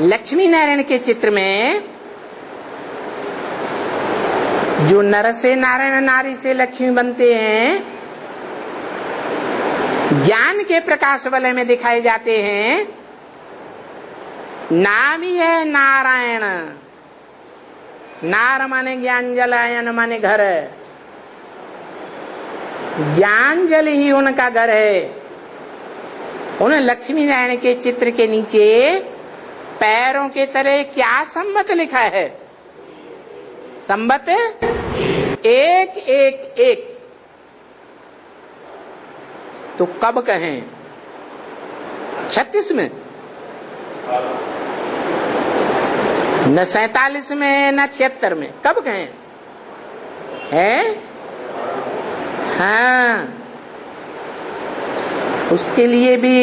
लक्ष्मी नारायण के चित्र में जो नर से नारायण, नारी से लक्ष्मी बनते हैं, ज्ञान के प्रकाश वलय में दिखाए जाते हैं। नाम ही है नारायण। नार माने ज्ञान जल, आयन माने घर। ज्ञान जल ही उनका घर है। उन लक्ष्मी नारायण के चित्र के नीचे पैरों के तरह क्या संवत लिखा है? संवत एक एक एक। तो कब कहें? 36 में, न 47 में, न 76 में। कब कहें? है? हाँ, उसके लिए भी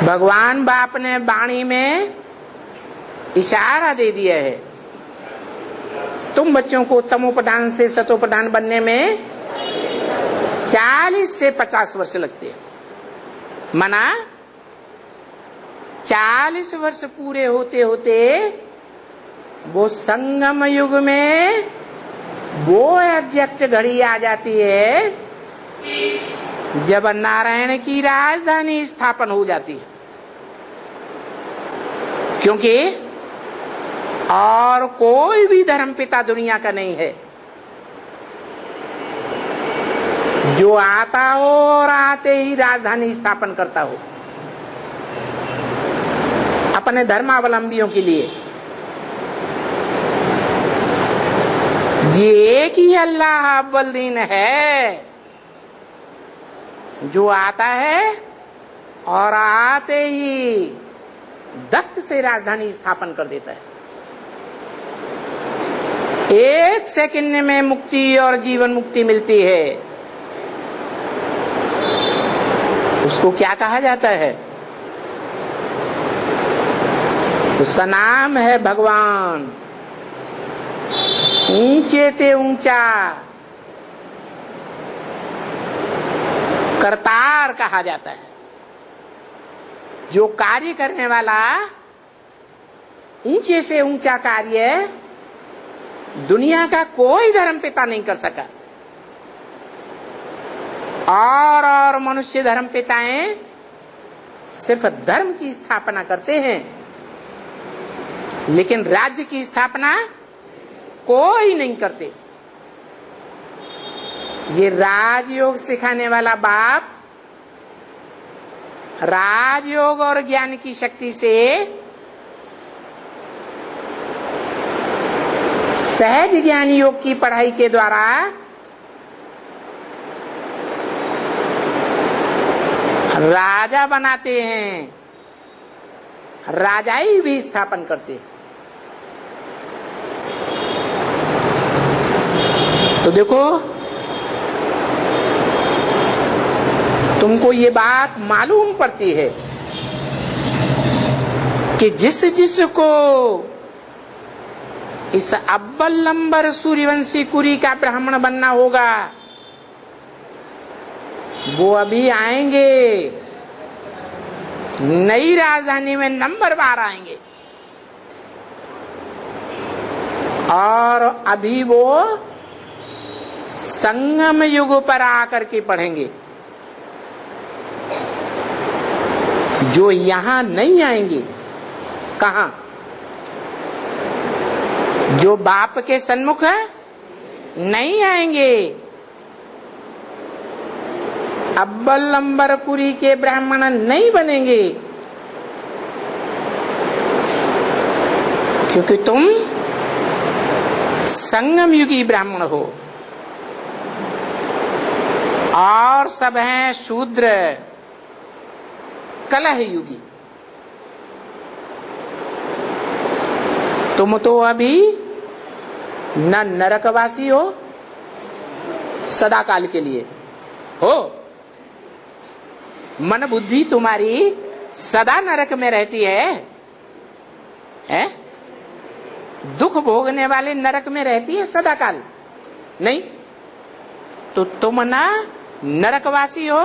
भगवान बाप ने वाणी में इशारा दे दिया है। तुम बच्चों को तमोप्रधान से सतोप्रधान बनने में 40 से 50 वर्ष लगते हैं। मना 40 वर्ष पूरे होते होते वो संगम युग में वो एग्जैक्ट घड़ी आ जाती है जब नारायण की राजधानी स्थापन हो जाती है। क्योंकि और कोई भी धर्म पिता दुनिया का नहीं है जो आता हो और आते ही राजधानी स्थापन करता हो अपने धर्मावलंबियों के लिए। ये एक ही अल्लाह अव्वल दीन है जो आता है और आते ही दत्त से राजधानी स्थापन कर देता है। एक सेकंड में मुक्ति और जीवन मुक्ति मिलती है। उसको क्या कहा जाता है? उसका नाम है भगवान। ऊंचे ते ऊंचा करतार कहा जाता है। जो कार्य करने वाला ऊंचे से ऊंचा कार्य दुनिया का कोई धर्म पिता नहीं कर सका। और मनुष्य धर्म पिताएं सिर्फ धर्म की स्थापना करते हैं, लेकिन राज्य की स्थापना कोई नहीं करते। ये राजयोग सिखाने वाला बाप राजयोग और ज्ञान की शक्ति से सहज ज्ञान योग की पढ़ाई के द्वारा राजा बनाते हैं, राजाई भी स्थापन करते हैं। तो देखो, तुमको ये बात मालूम पड़ती है कि जिस जिसको इस अव्वल नंबर सूर्यवंशी कुरी का ब्राह्मण बनना होगा वो अभी आएंगे, नई राजधानी में नंबर 12 आएंगे और अभी वो संगम युग पर आकर के पढ़ेंगे। जो यहां नहीं आएंगे, कहां? जो बाप के सन्मुख नहीं आएंगे, अव्वल नंबर कुरी के ब्राह्मण नहीं बनेंगे, क्योंकि तुम संगम युगी ब्राह्मण हो और सब हैं शूद्र कलह युगी। तुम तो अभी न नरकवासी हो सदा काल के लिए हो, मन बुद्धि तुम्हारी सदा नरक में रहती है? दुख भोगने वाले नरक में रहती है सदा काल नहीं। तो तुम ना नरकवासी हो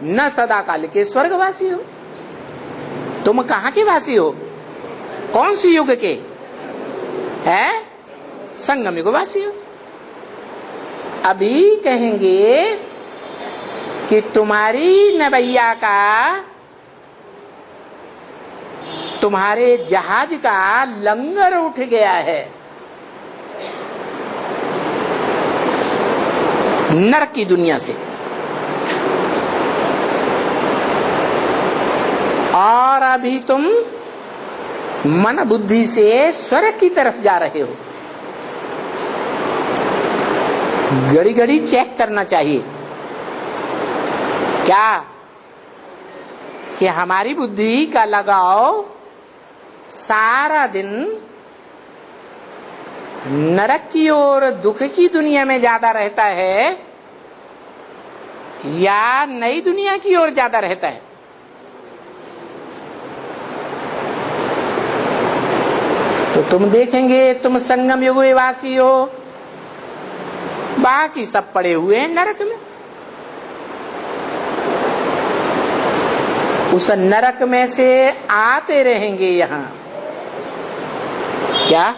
न सदा काल के स्वर्गवासी हो। तुम कहाँ के वासी हो? कौन सी युग के है? संगम युग वासी हो। अभी कहेंगे कि तुम्हारी नवैया का, तुम्हारे जहाज का लंगर उठ गया है नरक की दुनिया से, और अभी तुम मन बुद्धि से स्वर्ग की तरफ जा रहे हो। घड़ी घड़ी चेक करना चाहिए क्या कि हमारी बुद्धि का लगाव सारा दिन नरक की ओर, दुख की दुनिया में ज्यादा रहता है या नई दुनिया की ओर ज्यादा रहता है? तो तुम देखेंगे तुम संगम युग वासी हो, बाकी सब पड़े हुए हैं नरक में। उस नरक में से आते रहेंगे यहाँ, क्या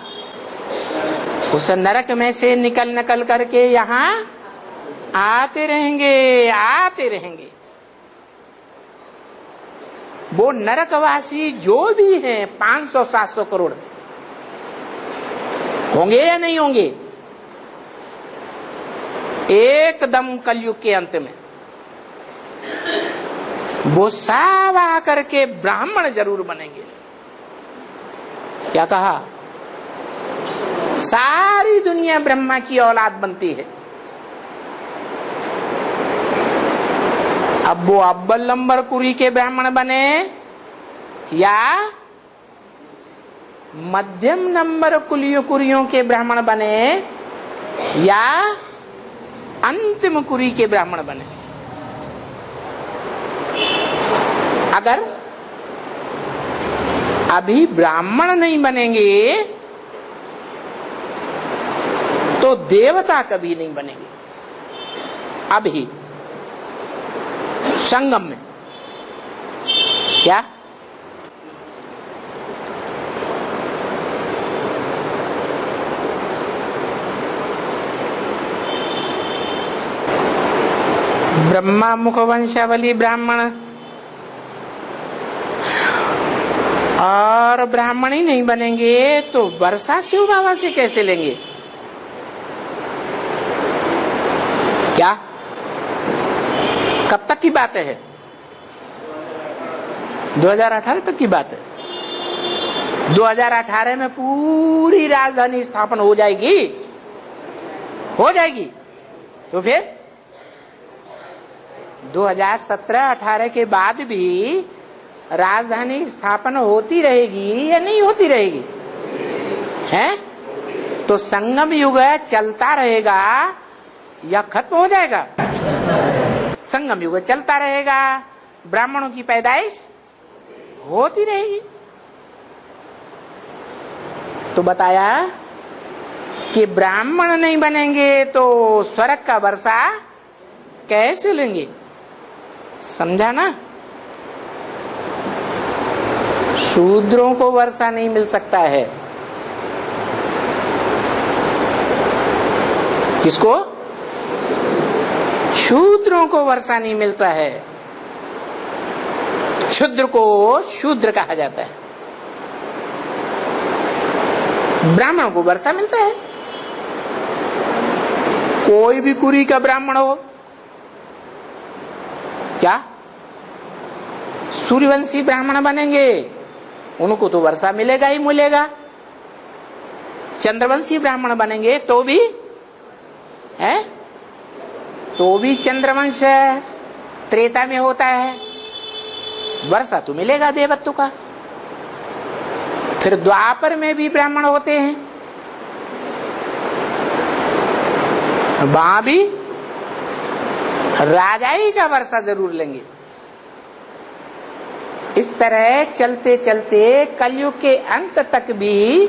उस नरक में से निकल करके यहाँ आते रहेंगे। वो नरकवासी जो भी हैं 500-700 करोड़ होंगे या नहीं होंगे? एकदम कलयुग के अंत में वो सब आकर के ब्राह्मण जरूर बनेंगे। क्या कहा? सारी दुनिया ब्रह्मा की औलाद बनती है। अब वो अव्वल नंबर कुरी के ब्राह्मण बने या मध्यम नंबर कुरियों के ब्राह्मण बने या अंतिम कुरी के ब्राह्मण बने, अगर अभी ब्राह्मण नहीं बनेंगे तो देवता कभी नहीं बनेंगे। अभी संगम में क्या ब्रह्मा मुख वंशावली ब्राह्मण और ब्राह्मण ही नहीं बनेंगे तो वर्षा शिव बाबा से कैसे लेंगे? क्या कब तक की बात है? 2018 तक की बात है। 2018 में पूरी राजधानी स्थापना हो जाएगी तो फिर 2017-18 के बाद भी राजधानी स्थापना होती रहेगी या नहीं होती रहेगी? हैं? तो संगम युग चलता रहेगा या खत्म हो जाएगा? संगम युग चलता रहेगा, ब्राह्मणों की पैदाइश होती रहेगी। तो बताया कि ब्राह्मण नहीं बनेंगे तो स्वर्ग का वर्षा कैसे लेंगे? समझा ना? शूद्रों को वर्षा नहीं मिल सकता है। किसको? शूद्रों को वर्षा नहीं मिलता है। शूद्र को शूद्र कहा जाता है, ब्राह्मणों को वर्षा मिलता है। कोई भी कुरी का ब्राह्मण हो, क्या सूर्यवंशी ब्राह्मण बनेंगे उनको तो वर्षा मिलेगा ही मिलेगा। चंद्रवंशी ब्राह्मण बनेंगे तो भी है, तो भी चंद्रवंश त्रेता में होता है, वर्षा तो मिलेगा देवत्व का। फिर द्वापर में भी ब्राह्मण होते हैं, वहां भी राजाई का वर्षा जरूर लेंगे। इस तरह चलते चलते कलयुग के अंत तक भी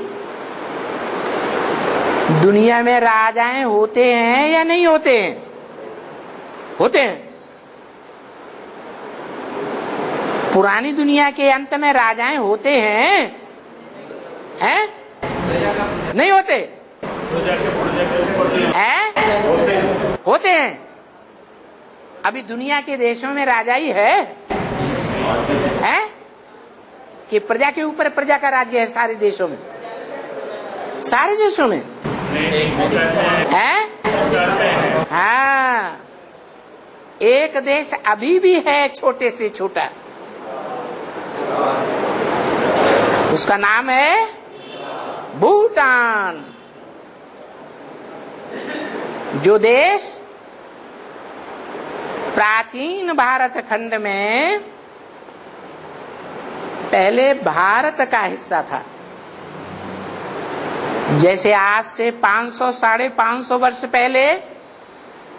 दुनिया में राजाएं होते हैं या नहीं होते हैं? होते हैं। पुरानी दुनिया के अंत में राजाएं होते हैं? नहीं होते हैं? होते हैं। अभी दुनिया के देशों में राजा ही है कि प्रजा के ऊपर प्रजा का राज्य है? सारे देशों में, सारे देशों में है। हाँ, एक देश अभी भी है छोटे से छोटा, उसका नाम है भूटान। जो देश प्राचीन भारत खंड में पहले भारत का हिस्सा था, जैसे आज से 500 साढ़े 500 वर्ष पहले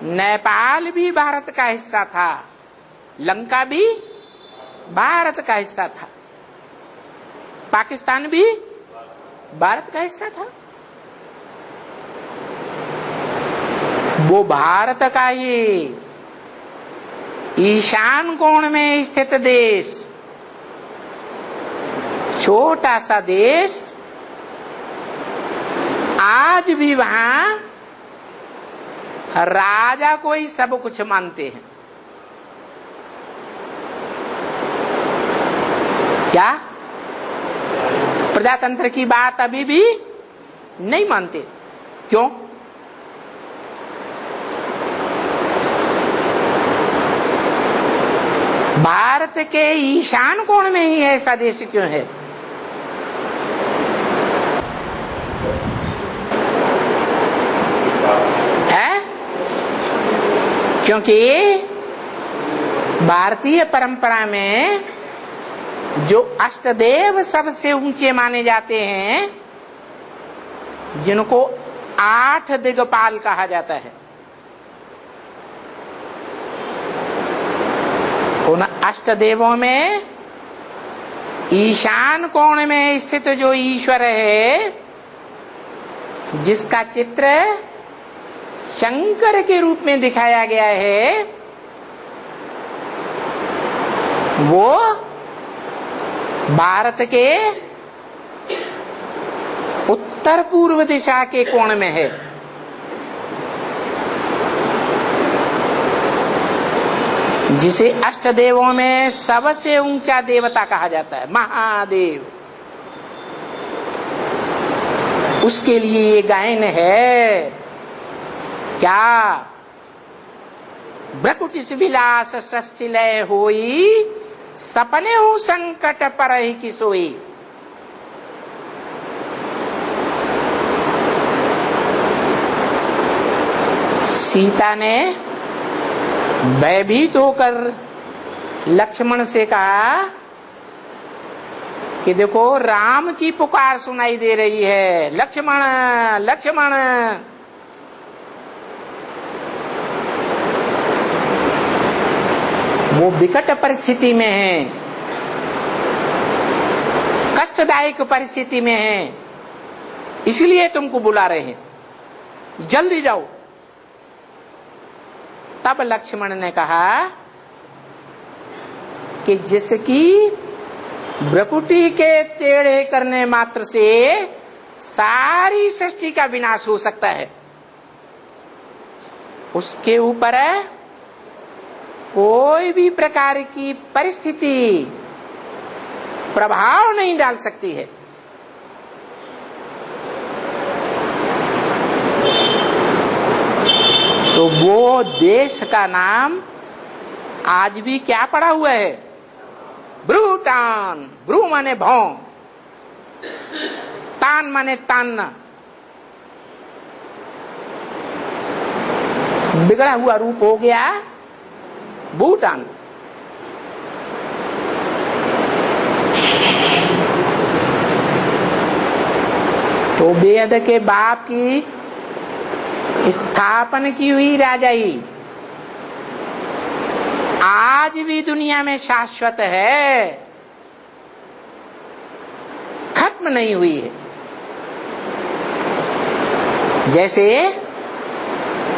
नेपाल भी भारत का हिस्सा था, लंका भी भारत का हिस्सा था, पाकिस्तान भी भारत का हिस्सा था। वो भारत का ही ईशान कोण में स्थित देश, छोटा सा देश, आज भी वहां राजा को ही सब कुछ मानते हैं। क्या प्रजातंत्र की बात अभी भी नहीं मानते? क्यों? भारत के ईशान कोण में ही ऐसा देश क्यों है? क्योंकि भारतीय परंपरा में जो अष्टदेव सबसे ऊंचे माने जाते हैं, जिनको 8 दिग्पाल कहा जाता है, उन अष्टदेवों में ईशान कोण में स्थित जो ईश्वर है, जिसका चित्र शंकर के रूप में दिखाया गया है, वो भारत के उत्तर पूर्व दिशा के कोण में है। जिसे अष्टदेवों में सबसे ऊंचा देवता कहा जाता है, महादेव। उसके लिए ये गायन है, क्या? भ्रकुटिस विलास सृष्टिलय होई, सपने हो संकट परहि की सोई। सीता ने भयभीत होकर लक्ष्मण से कहा कि देखो, राम की पुकार सुनाई दे रही है, लक्ष्मण लक्ष्मण। वो विकट परिस्थिति में है, कष्टदायक परिस्थिति में है, इसलिए तुमको बुला रहे हैं, जल्दी जाओ। तब लक्ष्मण ने कहा कि जिसकी भ्रकुटी के टेढ़े करने मात्र से सारी सृष्टि का विनाश हो सकता है, उसके ऊपर कोई भी प्रकार की परिस्थिति प्रभाव नहीं डाल सकती है। तो वो देश का नाम आज भी क्या पड़ा हुआ है? भूटान। भ्रू माने भौं, तान माने तानना, बिगड़ा हुआ रूप हो गया भूटान। तो वेद के बाप की स्थापना की हुई राजाई आज भी दुनिया में शाश्वत है, खत्म नहीं हुई है। जैसे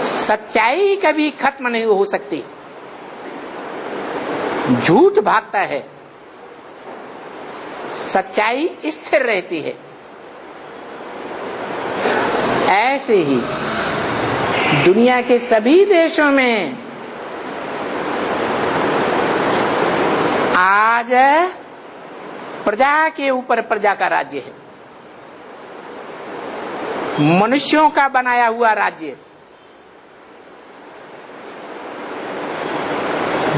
सच्चाई कभी खत्म नहीं हो सकती, झूठ भागता है सच्चाई स्थिर रहती है। ऐसे ही दुनिया के सभी देशों में आज प्रजा के ऊपर प्रजा का राज्य है, मनुष्यों का बनाया हुआ राज्य।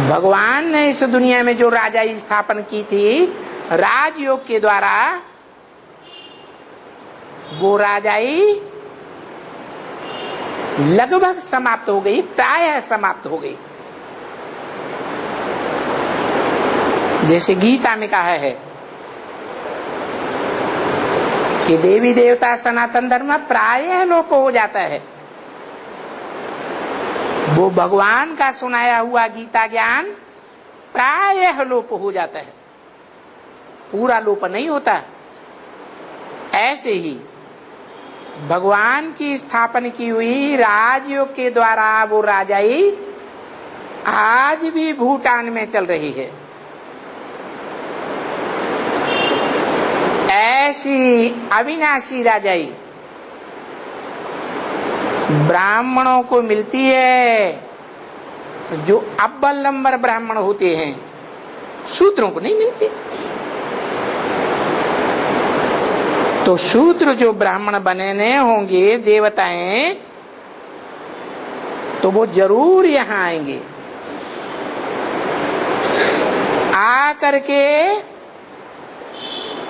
भगवान ने इस दुनिया में जो राजाई स्थापन की थी राजयोग के द्वारा, वो राजाई लगभग समाप्त हो गई, प्रायः समाप्त हो गई। जैसे गीता में कहा है कि देवी देवता सनातन धर्म प्रायः लोप हो जाता है। वो भगवान का सुनाया हुआ गीता ज्ञान प्रायः लोप हो जाता है, पूरा लोप नहीं होता। ऐसे ही भगवान की स्थापन की हुई राजयोग के द्वारा वो राजाई आज भी भूटान में चल रही है। ऐसी अविनाशी राजाई ब्राह्मणों को मिलती है, तो जो अव्वल नंबर ब्राह्मण होते हैं, शूद्रों को नहीं मिलती। तो शूद्र जो ब्राह्मण बनने होंगे देवताएं, तो वो जरूर यहां आएंगे, आ करके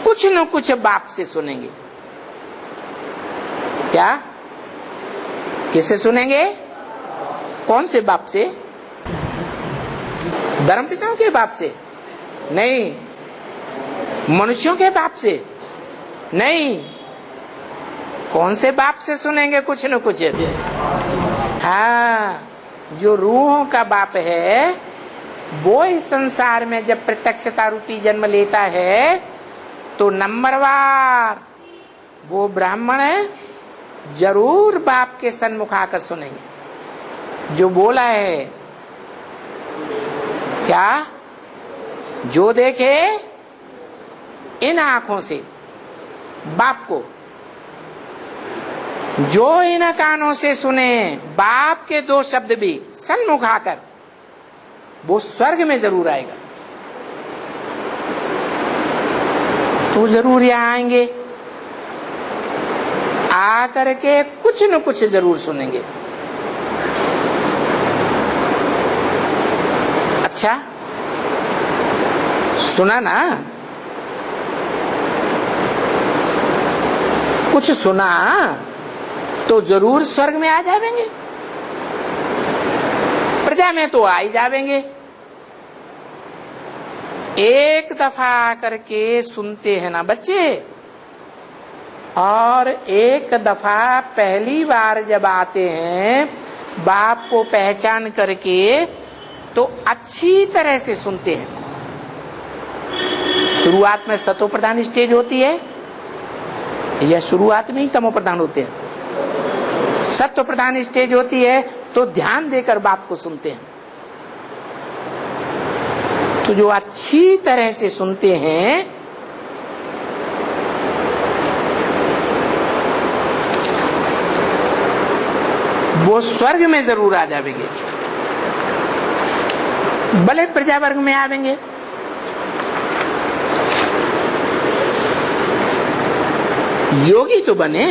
कुछ न कुछ बाप से सुनेंगे। क्या? किससे सुनेंगे? कौन से बाप से? धर्मपिताओं के बाप से नहीं, मनुष्यों के बाप से नहीं। कौन से बाप से सुनेंगे? कुछ न कुछ। हाँ, जो रूहों का बाप है वो इस संसार में जब प्रत्यक्षता रूपी जन्म लेता है तो नंबरवार वो ब्राह्मण जरूर बाप के सन्मुख आकर सुनेंगे। जो बोला है क्या? जो देखे इन आंखों से बाप को, जो इन कानों से सुने बाप के दो शब्द भी सन्मुख आकर, वो स्वर्ग में जरूर आएगा। तो जरूर यहां आएंगे, आकर के कुछ न कुछ जरूर सुनेंगे। अच्छा, सुना ना? कुछ सुना तो जरूर स्वर्ग में आ जाएंगे, प्रजा में तो आ ही जाएंगे। एक दफा करके सुनते हैं ना बच्चे, और एक दफा पहली बार जब आते हैं बाप को पहचान करके तो अच्छी तरह से सुनते हैं। शुरुआत में सतो प्रधान स्टेज होती है या शुरुआत में ही तमो प्रधान होते हैं? सत्व प्रधान स्टेज होती है तो ध्यान देकर बात को सुनते हैं। तो जो अच्छी तरह से सुनते हैं वो स्वर्ग में जरूर आ जाएंगे, भले प्रजा वर्ग में आवेंगे। योगी तो बने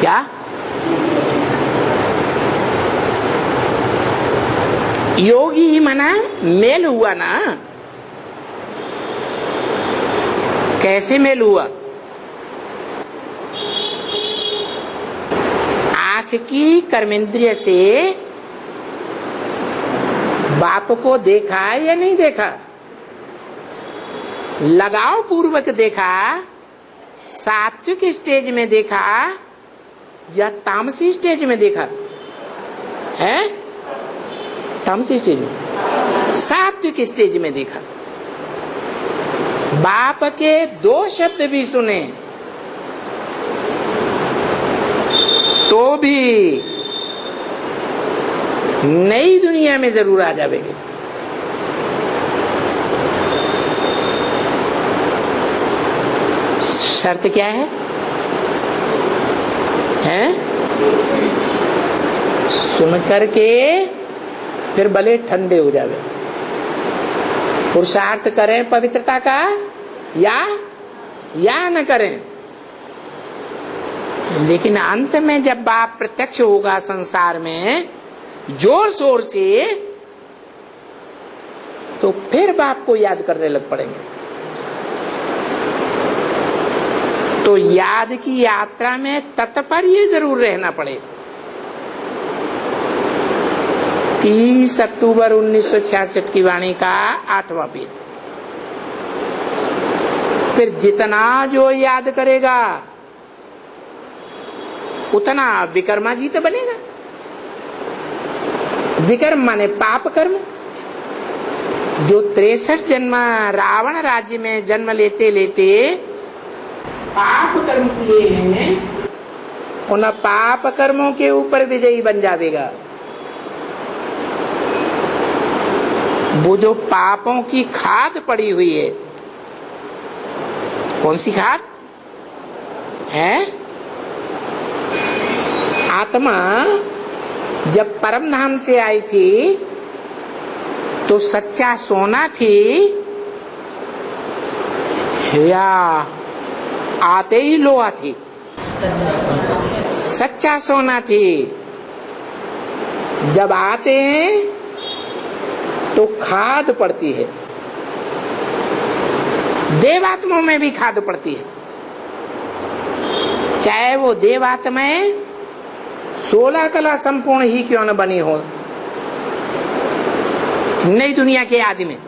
क्या? योगी मना मेल हुआ ना। कैसे मेल हुआ? आंख की कर्मेंद्रिय से बाप को देखा या नहीं देखा? लगाव पूर्वक देखा, सात्विक स्टेज में देखा या तामसी स्टेज में देखा है? तामसी स्टेज में, सात्विक स्टेज में देखा। बाप के दो शब्द भी सुने तो भी नई दुनिया में जरूर आ जाएंगे। शर्त क्या है? हैं? सुन करके फिर भले ठंडे हो जावे, पुरुषार्थ करें पवित्रता का या न करें, लेकिन अंत में जब बाप प्रत्यक्ष होगा संसार में जोर शोर से, तो फिर बाप को याद करने लग पड़ेंगे। तो याद की यात्रा में तत्पर ये जरूर रहना पड़ेगा। 30 अक्टूबर 1966 की वाणी का 8वां पेज। फिर जितना जो याद करेगा उतना विकर्माजीत बनेगा। विकर्म माने पाप कर्म। जो 63 जन्म रावण राज्य में जन्म लेते लेते पाप कर्म किए हैं, उन पाप कर्मों के ऊपर विजयी बन जाएगा। वो जो पापों की खाद पड़ी हुई है, कौन सी खाद है? आत्मा जब परम धाम से आई थी तो सच्चा सोना थी या आते ही लोहा थी? सच्चा सोना थी। जब आते हैं तो खाद पड़ती है, देवात्माओं में भी खाद पड़ती है। चाहे वो देवात्माएं 16 कला संपूर्ण ही क्यों न बनी हो, नई दुनिया के आदि में,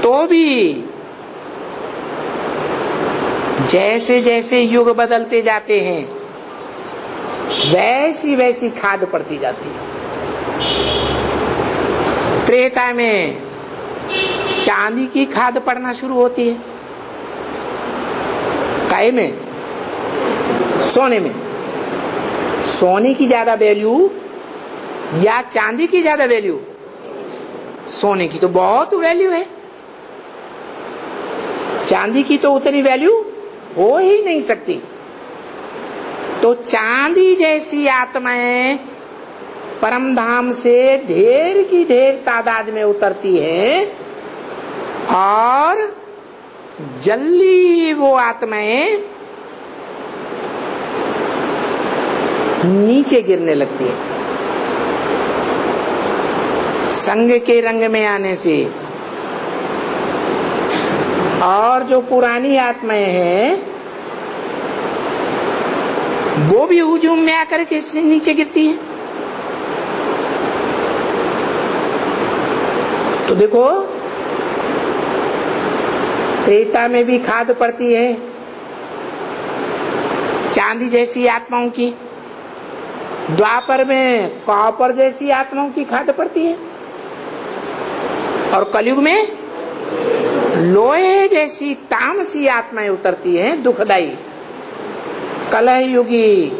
तो भी जैसे जैसे युग बदलते जाते हैं वैसी वैसी खाद पड़ती जाती है। त्रेता में चांदी की खाद पड़ना शुरू होती है। काय में? सोने में। सोने की ज्यादा वैल्यू या चांदी की ज्यादा वैल्यू? सोने की तो बहुत वैल्यू है, चांदी की तो उतनी वैल्यू हो ही नहीं सकती। तो चांदी जैसी आत्माएं परम धाम से ढेर की ढेर तादाद में उतरती है और जल्दी वो आत्माएं नीचे गिरने लगती है। संग के रंग में आने से। और जो पुरानी आत्माएं हैं वो भी हुजूम में आकर के नीचे गिरती है। तो देखो, त्रेता में भी खाद पड़ती है चांदी जैसी आत्माओं की, द्वापर में कॉपर जैसी आत्माओं की खाद पड़ती है, और कलयुग में लोहे जैसी तामसी आत्माएं उतरती हैं, दुखदाई, कलह युगी,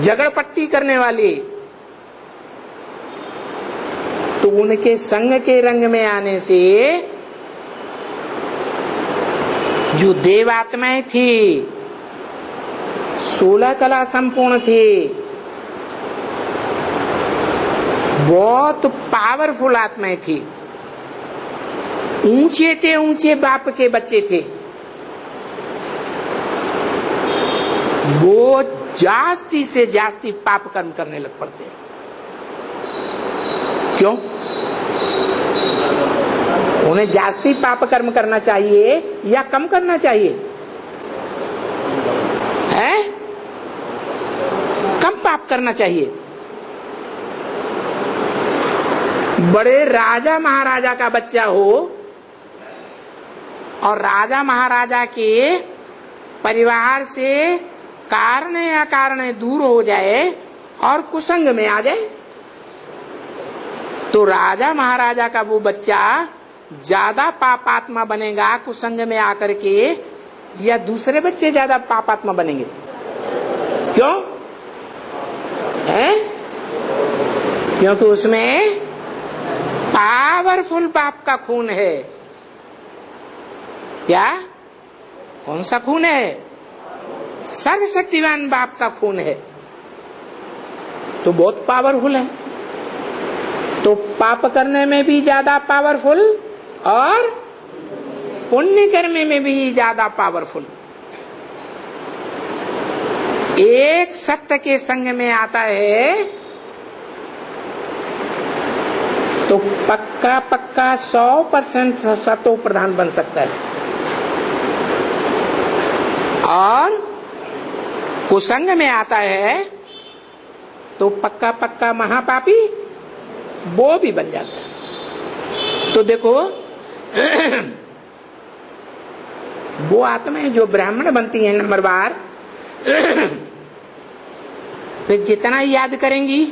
झगड़पट्टी करने वाली। तो उनके संग के रंग में आने से जो देवात्माएं थी 16 कला संपूर्ण थी, बहुत पावरफुल आत्माएं थी, ऊंचे थे, ऊंचे बाप के बच्चे थे, वो जास्ती से जास्ती पाप कर्म करने लग पड़ते हैं। क्यों? उन्हें जास्ती पाप कर्म करना चाहिए या कम करना चाहिए? है? कम पाप करना चाहिए। बड़े राजा महाराजा का बच्चा हो और राजा महाराजा के परिवार से कारण या कारण दूर हो जाए और कुसंग में आ जाए, तो राजा महाराजा का वो बच्चा ज्यादा पापात्मा बनेगा कुसंग में आकर के, या दूसरे बच्चे ज्यादा पापात्मा बनेंगे? क्यों है? क्योंकि उसमें पावरफुल बाप का खून है। क्या? कौन सा खून है? सर्वशक्तिवान बाप का खून है, तो बहुत पावरफुल है। तो पाप करने में भी ज्यादा पावरफुल और पुण्य करने में भी ज्यादा पावरफुल। एक सत्य के संग में आता है तो पक्का पक्का 100% सतो प्रधान बन सकता है, और कुसंग में आता है तो पक्का पक्का महापापी वो भी बन जाता है। तो देखो वो आत्माएं जो ब्राह्मण बनती हैं नंबर बार, फिर जितना याद करेंगी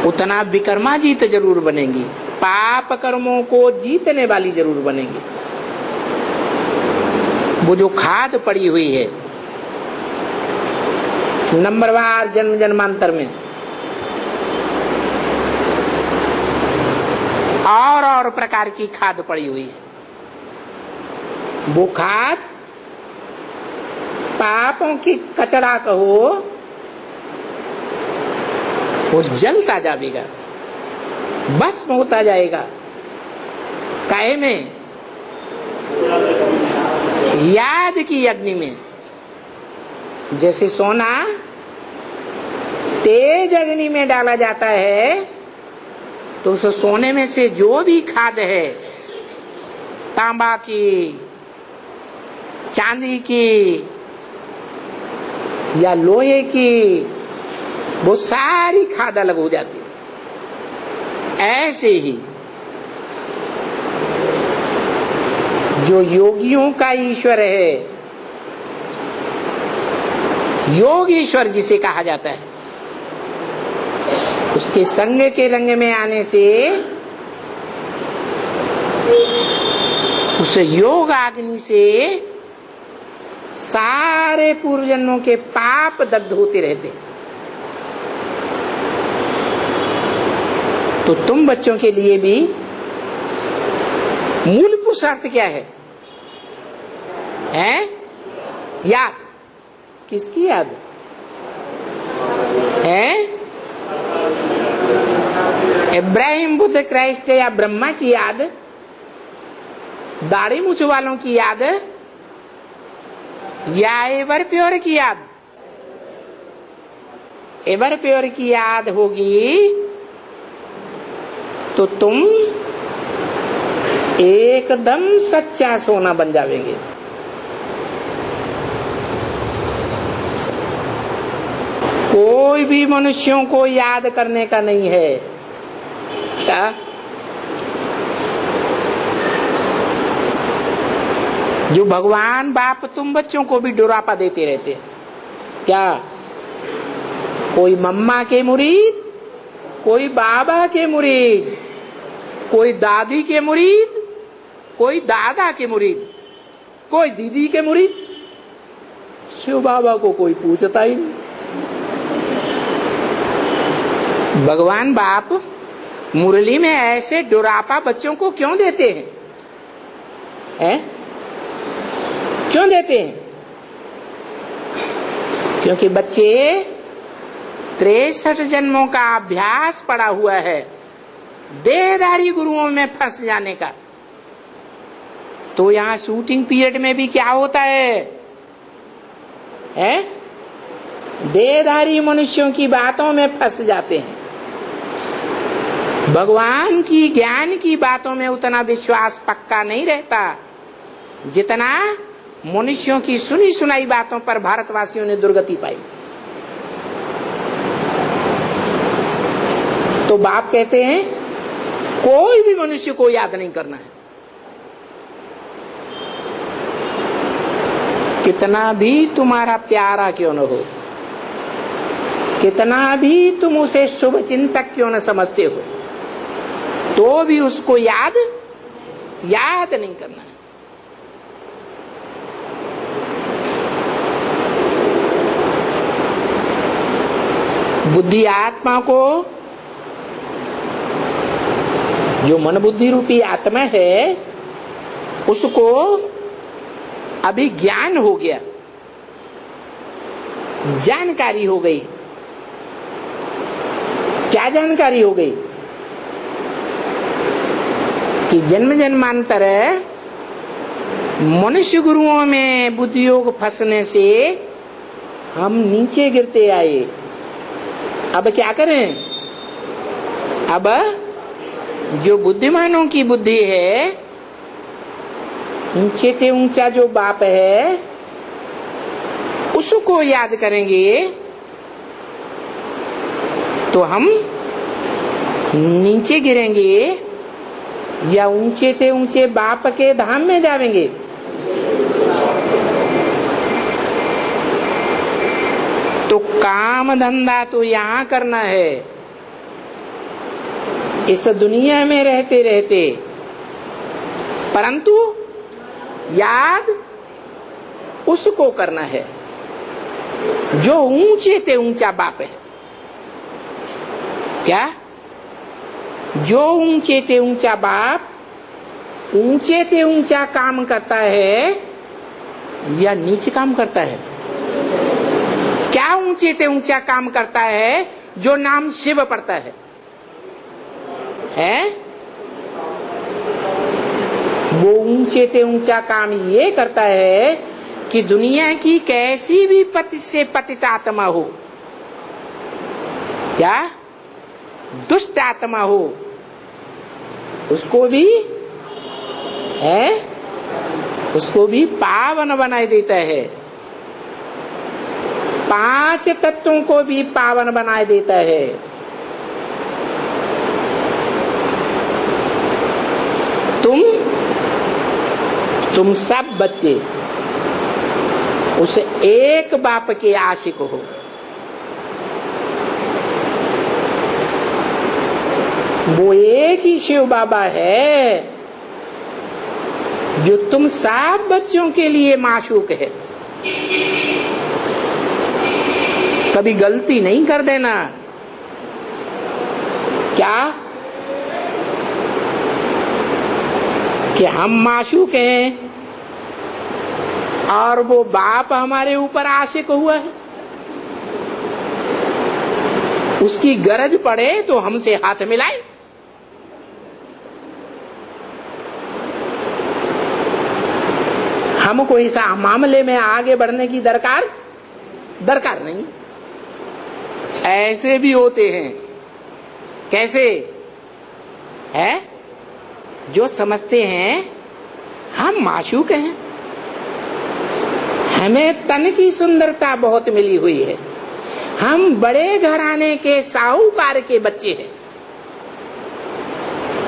उतना विकर्माजीत जरूर बनेंगी, पाप कर्मों को जीतने वाली जरूर बनेंगी। वो जो खाद पड़ी हुई है नंबरवार जन्म जन्मांतर में, और प्रकार की खाद पड़ी हुई है, वो खाद पापों की कचरा कहो, वो जलता जाएगा, भस्म होता जाएगा। काहे में? याद की अग्नि में। जैसे सोना तेज अग्नि में डाला जाता है तो उस सोने में से जो भी खाद है, तांबा की, चांदी की या लोहे की, वो सारी खाद अलग हो जाती है। ऐसे ही जो योगियों का ईश्वर है, योग ईश्वर जिसे कहा जाता है, उसके संग के रंग में आने से उस योग अग्नि से सारे पूर्व जन्मों के पाप दग्ध होते रहते। तो तुम बच्चों के लिए भी मूल पुरुषार्थ क्या है? याद। किसकी याद है? इब्राहिम, बुद्ध, क्राइस्ट या ब्रह्मा की याद, दाढ़ी मूछ वालों की याद, या एवर प्योर की याद? एवर प्योर की याद होगी तो तुम एकदम सच्चा सोना बन जाओगे। कोई भी मनुष्यों को याद करने का नहीं है। क्या? जो भगवान बाप तुम बच्चों को भी डुरापा देते रहते हैं। क्या? कोई मम्मा के मुरीद, कोई बाबा के मुरीद, कोई दादी के मुरीद, कोई दादा के मुरीद, कोई दीदी के मुरीद। शिव बाबा को कोई पूछता ही नहीं। भगवान बाप मुरली में ऐसे डुरापा बच्चों को क्यों देते हैं? क्यों देते हैं? क्योंकि बच्चे 63 जन्मों का अभ्यास पड़ा हुआ है देहधारी गुरुओं में फंस जाने का। तो यहाँ शूटिंग पीरियड में भी क्या होता है? देहधारी मनुष्यों की बातों में फंस जाते हैं। भगवान की ज्ञान की बातों में उतना विश्वास पक्का नहीं रहता जितना मनुष्यों की सुनी सुनाई बातों पर भारतवासियों ने दुर्गति पाई। तो बाप कहते हैं कोई भी मनुष्य को याद नहीं करना है, कितना भी तुम्हारा प्यारा क्यों न हो, कितना भी तुम उसे शुभ चिंतक क्यों न समझते हो, तो भी उसको याद नहीं करना है। बुद्धि आत्मा को, जो मन बुद्धि रूपी आत्मा है, उसको अभी ज्ञान हो गया, जानकारी हो गई। क्या जानकारी हो गई? कि जन्म जन्मांतर मनुष्य गुरुओं में बुद्धि योग फंसने से हम नीचे गिरते आए। अब क्या करें? अब जो बुद्धिमानों की बुद्धि है, ऊंचे से ऊंचा जो बाप है, उसको याद करेंगे तो हम नीचे गिरेंगे या ऊंचे से ऊंचे बाप के धाम में जाएंगे? तो काम धंधा तो यहां करना है, इस दुनिया में रहते रहते, परंतु याद उसको करना है जो ऊंचे से ऊंचा बाप है। क्या? जो ऊंचे से ऊंचा बाप ऊंचे से ऊंचा काम करता है या नीचे काम करता है? क्या ऊंचे से ऊंचा काम करता है? जो नाम शिव पढ़ता है, वो ऊंचे से ऊंचा काम ये करता है कि दुनिया की कैसी भी पति से पतित आत्मा हो या दुष्ट आत्मा हो, उसको भी पावन बना देता है। 5 तत्वों को भी पावन बना देता है। तुम सब बच्चे उस एक बाप के आशिक हो। वो एक ही शिव बाबा है जो तुम सब बच्चों के लिए माशूक है। कभी गलती नहीं कर देना। क्या? कि हम माशूक हैं और वो बाप हमारे ऊपर आशिक हुआ है। उसकी गरज पड़े तो हमसे हाथ मिलाए। हमको इस मामले में आगे बढ़ने की दरकार नहीं। ऐसे भी होते हैं। कैसे? है जो समझते हैं हम माशूक हैं, हमें तन की सुंदरता बहुत मिली हुई है, हम बड़े घराने के साहूकार के बच्चे हैं,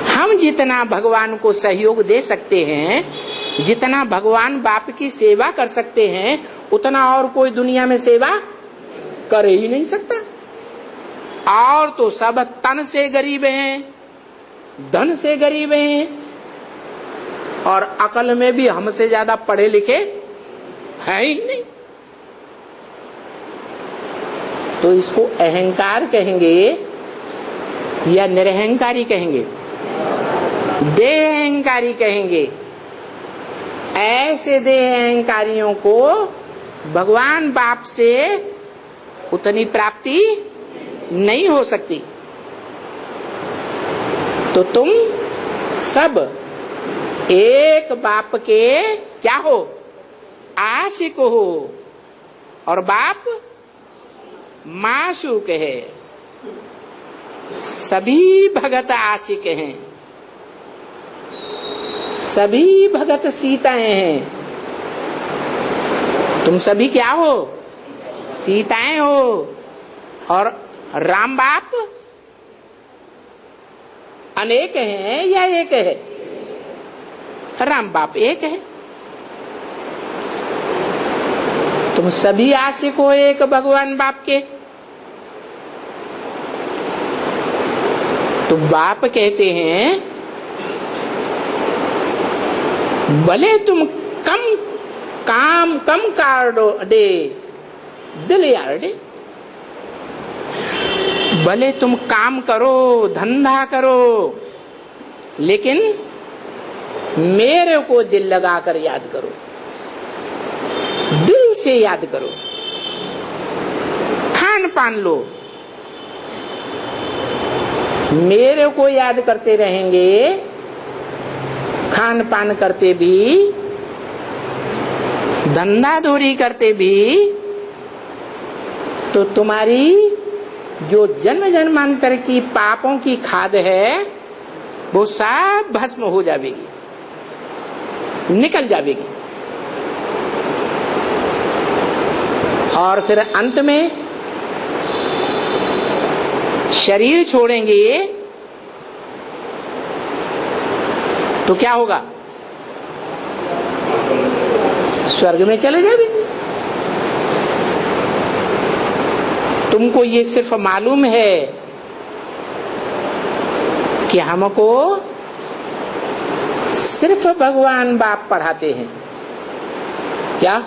हम जितना भगवान को सहयोग दे सकते हैं, जितना भगवान बाप की सेवा कर सकते हैं, उतना और कोई दुनिया में सेवा कर ही नहीं सकता। और तो सब तन से गरीब हैं, धन से गरीब हैं, और अकल में भी हमसे ज्यादा पढ़े लिखे है ही नहीं। तो इसको अहंकार कहेंगे या निरहंकारी कहेंगे? देह अहंकारी कहेंगे। ऐसे देह अहंकारियों को भगवान बाप से उतनी प्राप्ति नहीं हो सकती। तो तुम सब एक बाप के क्या हो? आशिक हो, और बाप माशूक है। सभी भगत आशिक हैं, सभी भगत सीताएं हैं। तुम सभी क्या हो? सीताएं हो। और राम बाप अनेक हैं या एक है? राम बाप एक है। तुम सभी आशिक हो एक भगवान बाप के। तो बाप कहते हैं भले तुम काम कम कर दे दिल यार दे, भले तुम काम करो, धंधा करो, लेकिन मेरे को दिल लगाकर याद करो, दिल से याद करो। खान पान लो, मेरे को याद करते रहेंगे, खान पान करते भी, धंधा धोरी करते भी, तो तुम्हारी जो जन्म जन्मांतर की पापों की खाद है वो सब भस्म हो जाएगी, निकल जाएगी। और फिर अंत में शरीर छोड़ेंगे तो क्या होगा? स्वर्ग में चले जाएंगे। तुमको ये सिर्फ मालूम है कि हमको सिर्फ भगवान बाप पढ़ाते हैं। क्या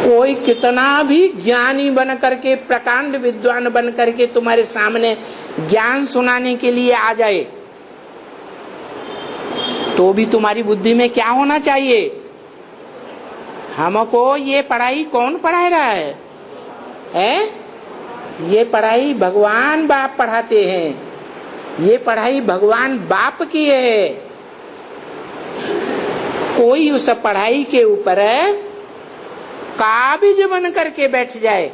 कोई कितना भी ज्ञानी बन करके, प्रकांड विद्वान बन करके तुम्हारे सामने ज्ञान सुनाने के लिए आ जाए तो भी तुम्हारी बुद्धि में क्या होना चाहिए? हमको ये पढ़ाई कौन पढ़ा रहा है? ये पढ़ाई भगवान बाप पढ़ाते हैं, ये पढ़ाई भगवान बाप की है। कोई उस पढ़ाई के ऊपर काबिज बन करके बैठ जाए,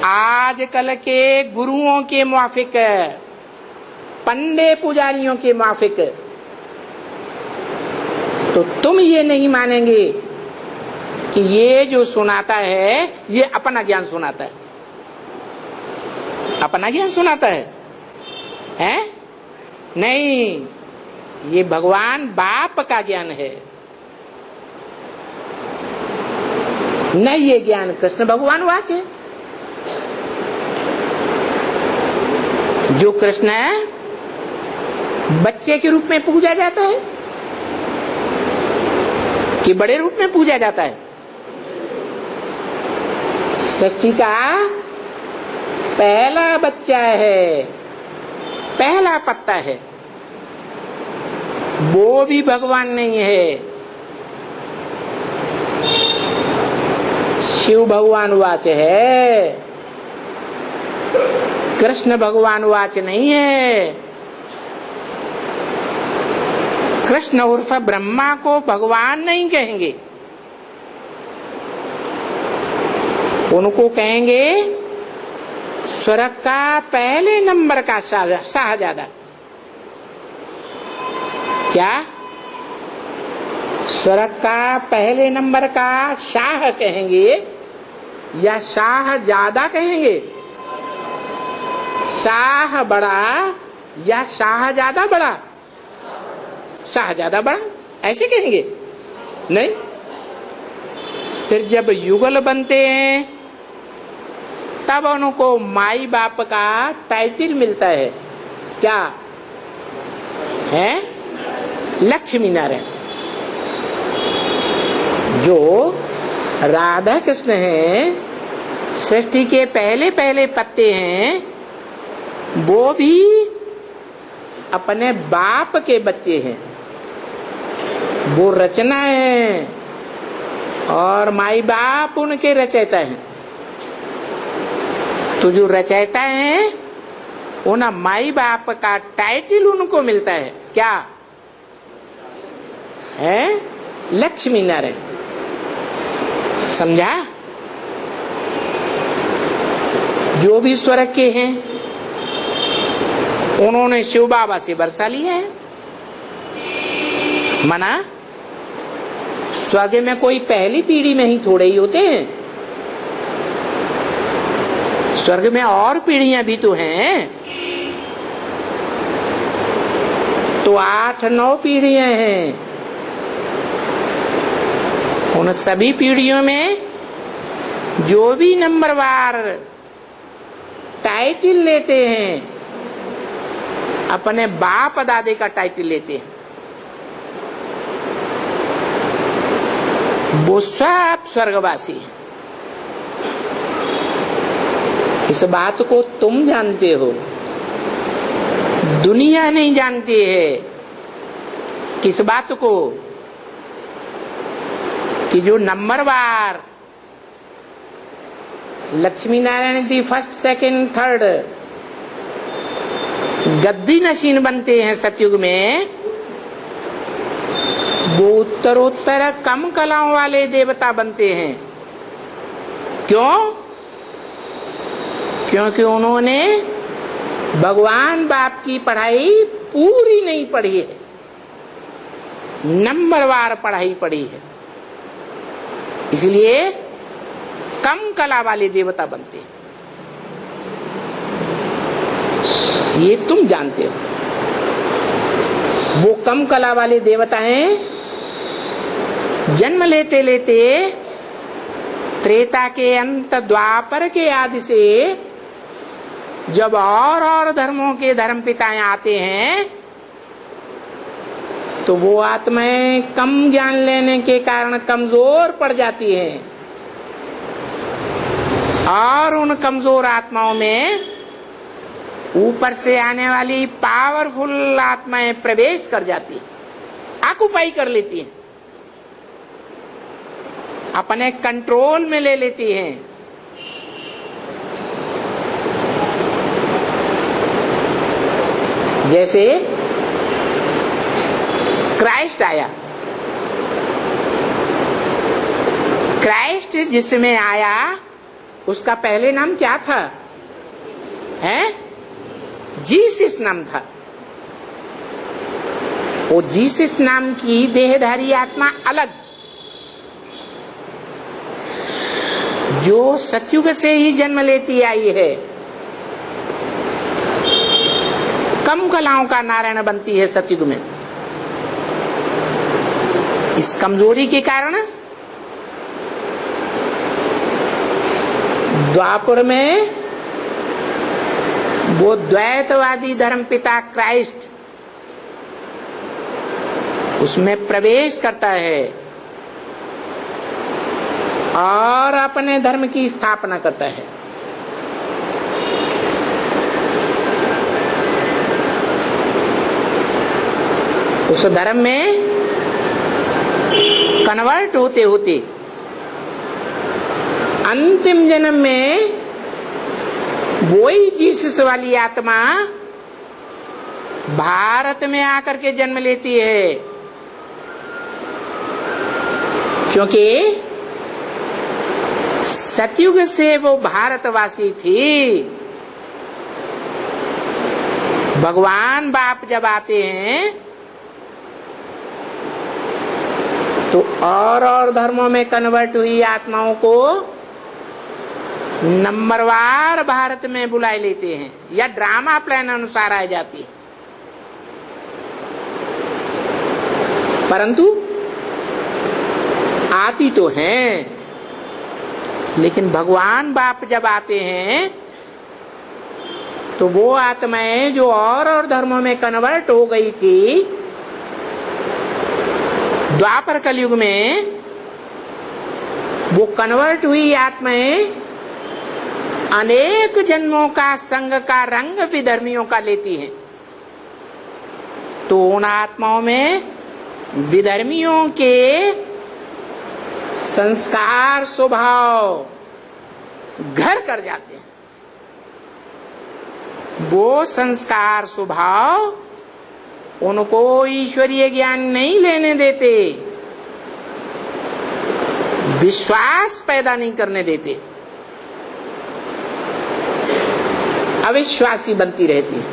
आजकल के गुरुओं के मुआफिक, पंडे पुजारियों के मुआफिक, तो तुम ये नहीं मानेंगे कि ये जो सुनाता है ये अपना ज्ञान सुनाता है, अपना ज्ञान सुनाता है? नहीं, ये भगवान बाप का ज्ञान है। नहीं, ये ज्ञान कृष्ण भगवान वाच है। जो कृष्ण बच्चे के रूप में पूजा जाता है कि बड़े रूप में पूजा जाता है? सृष्टि का पहला बच्चा है, पहला पत्ता है, वो भी भगवान नहीं है। शिव भगवान वाच है, कृष्ण भगवान वाच नहीं है। कृष्ण उर्फ ब्रह्मा को भगवान नहीं कहेंगे, उनको कहेंगे स्वर्ग का पहले नंबर का शाहजादा। क्या? स्वर्ग का पहले नंबर का शाह कहेंगे या शाहजादा कहेंगे? शाह बड़ा या शाहजादा बड़ा? शाहजादा बड़ा ऐसे कहेंगे? नहीं। फिर जब युगल बनते हैं तब उनको माई बाप का टाइटल मिलता है। क्या है? लक्ष्मी नारायण। जो राधा कृष्ण हैं, सृष्टि के पहले पहले पत्ते हैं, वो भी अपने बाप के बच्चे हैं। वो रचना है और माई बाप उनके रचयिता हैं। तो जो रचयिता है उन माई बाप का टाइटल उनको मिलता है। क्या है? लक्ष्मी नारायण। समझा? जो भी स्वर्ग के हैं उन्होंने शिव बाबा से वर्षा ली है। मना स्वर्ग में कोई पहली पीढ़ी में ही थोड़े ही होते हैं, स्वर्ग में और पीढ़ियां भी तो हैं। तो 8-9 पीढ़ियां हैं। उन सभी पीढ़ियों में जो भी नंबरवार टाइटल लेते हैं अपने बाप दादे का टाइटल लेते हैं, वो सब स्वर्गवासी हैं। इस बात को तुम जानते हो। दुनिया नहीं जानती है किस बात को कि जो नंबरवार Lakshmi Narayan the first second third गद्दी नशीन बनते हैं सतयुग में, वो उत्तरोत्तर कम कलाओं वाले देवता बनते हैं। क्यों? क्योंकि उन्होंने भगवान बाप की पढ़ाई पूरी नहीं पढ़ी है, नंबरवार पढ़ाई पढ़ी है, इसलिए कम कला वाले देवता बनते हैं। ये तुम जानते हो। वो कम कला वाले देवता हैं, जन्म लेते लेते त्रेता के अंत द्वापर के आदि से जब और धर्मों के धर्म पिताएं आते हैं तो वो आत्माएं कम ज्ञान लेने के कारण कमजोर पड़ जाती हैं और उन कमजोर आत्माओं में ऊपर से आने वाली पावरफुल आत्माएं प्रवेश कर जाती हैं, ऑक्युपाई कर लेती हैं, अपने कंट्रोल में ले लेती हैं। जैसे क्राइस्ट आया, क्राइस्ट जिसमें आया उसका पहले नाम क्या था? हैं? जीसस नाम था। वो जीसस नाम की देहधारी आत्मा अलग, जो सतयुग से ही जन्म लेती आई है, कम कलाओं का नारायण बनती है सतयुग में। इस कमजोरी के कारण द्वापर में वो द्वैतवादी धर्मपिता क्राइस्ट उसमें प्रवेश करता है और अपने धर्म की स्थापना करता है। उस धर्म में कन्वर्ट होते होते अंतिम जन्म में वही जीसस वाली आत्मा भारत में आकर के जन्म लेती है, क्योंकि सतयुग से वो भारतवासी थी। भगवान बाप जब आते हैं तो और धर्मों में कन्वर्ट हुई आत्माओं को नंबरवार भारत में बुलाए लेते हैं या ड्रामा प्लान अनुसार आ जाती है। परंतु आती तो हैं, लेकिन भगवान बाप जब आते हैं तो वो आत्माएं जो और धर्मों में कन्वर्ट हो गई थी द्वापर कलयुग में, वो कन्वर्ट हुई आत्माएं अनेक जन्मों का संग का रंग विधर्मियों का लेती हैं। तो उन आत्माओं में विधर्मियों के संस्कार स्वभाव घर कर जाते हैं। वो संस्कार स्वभाव उनको ईश्वरीय ज्ञान नहीं लेने देते, विश्वास पैदा नहीं करने देते, अविश्वासी बनती रहती है,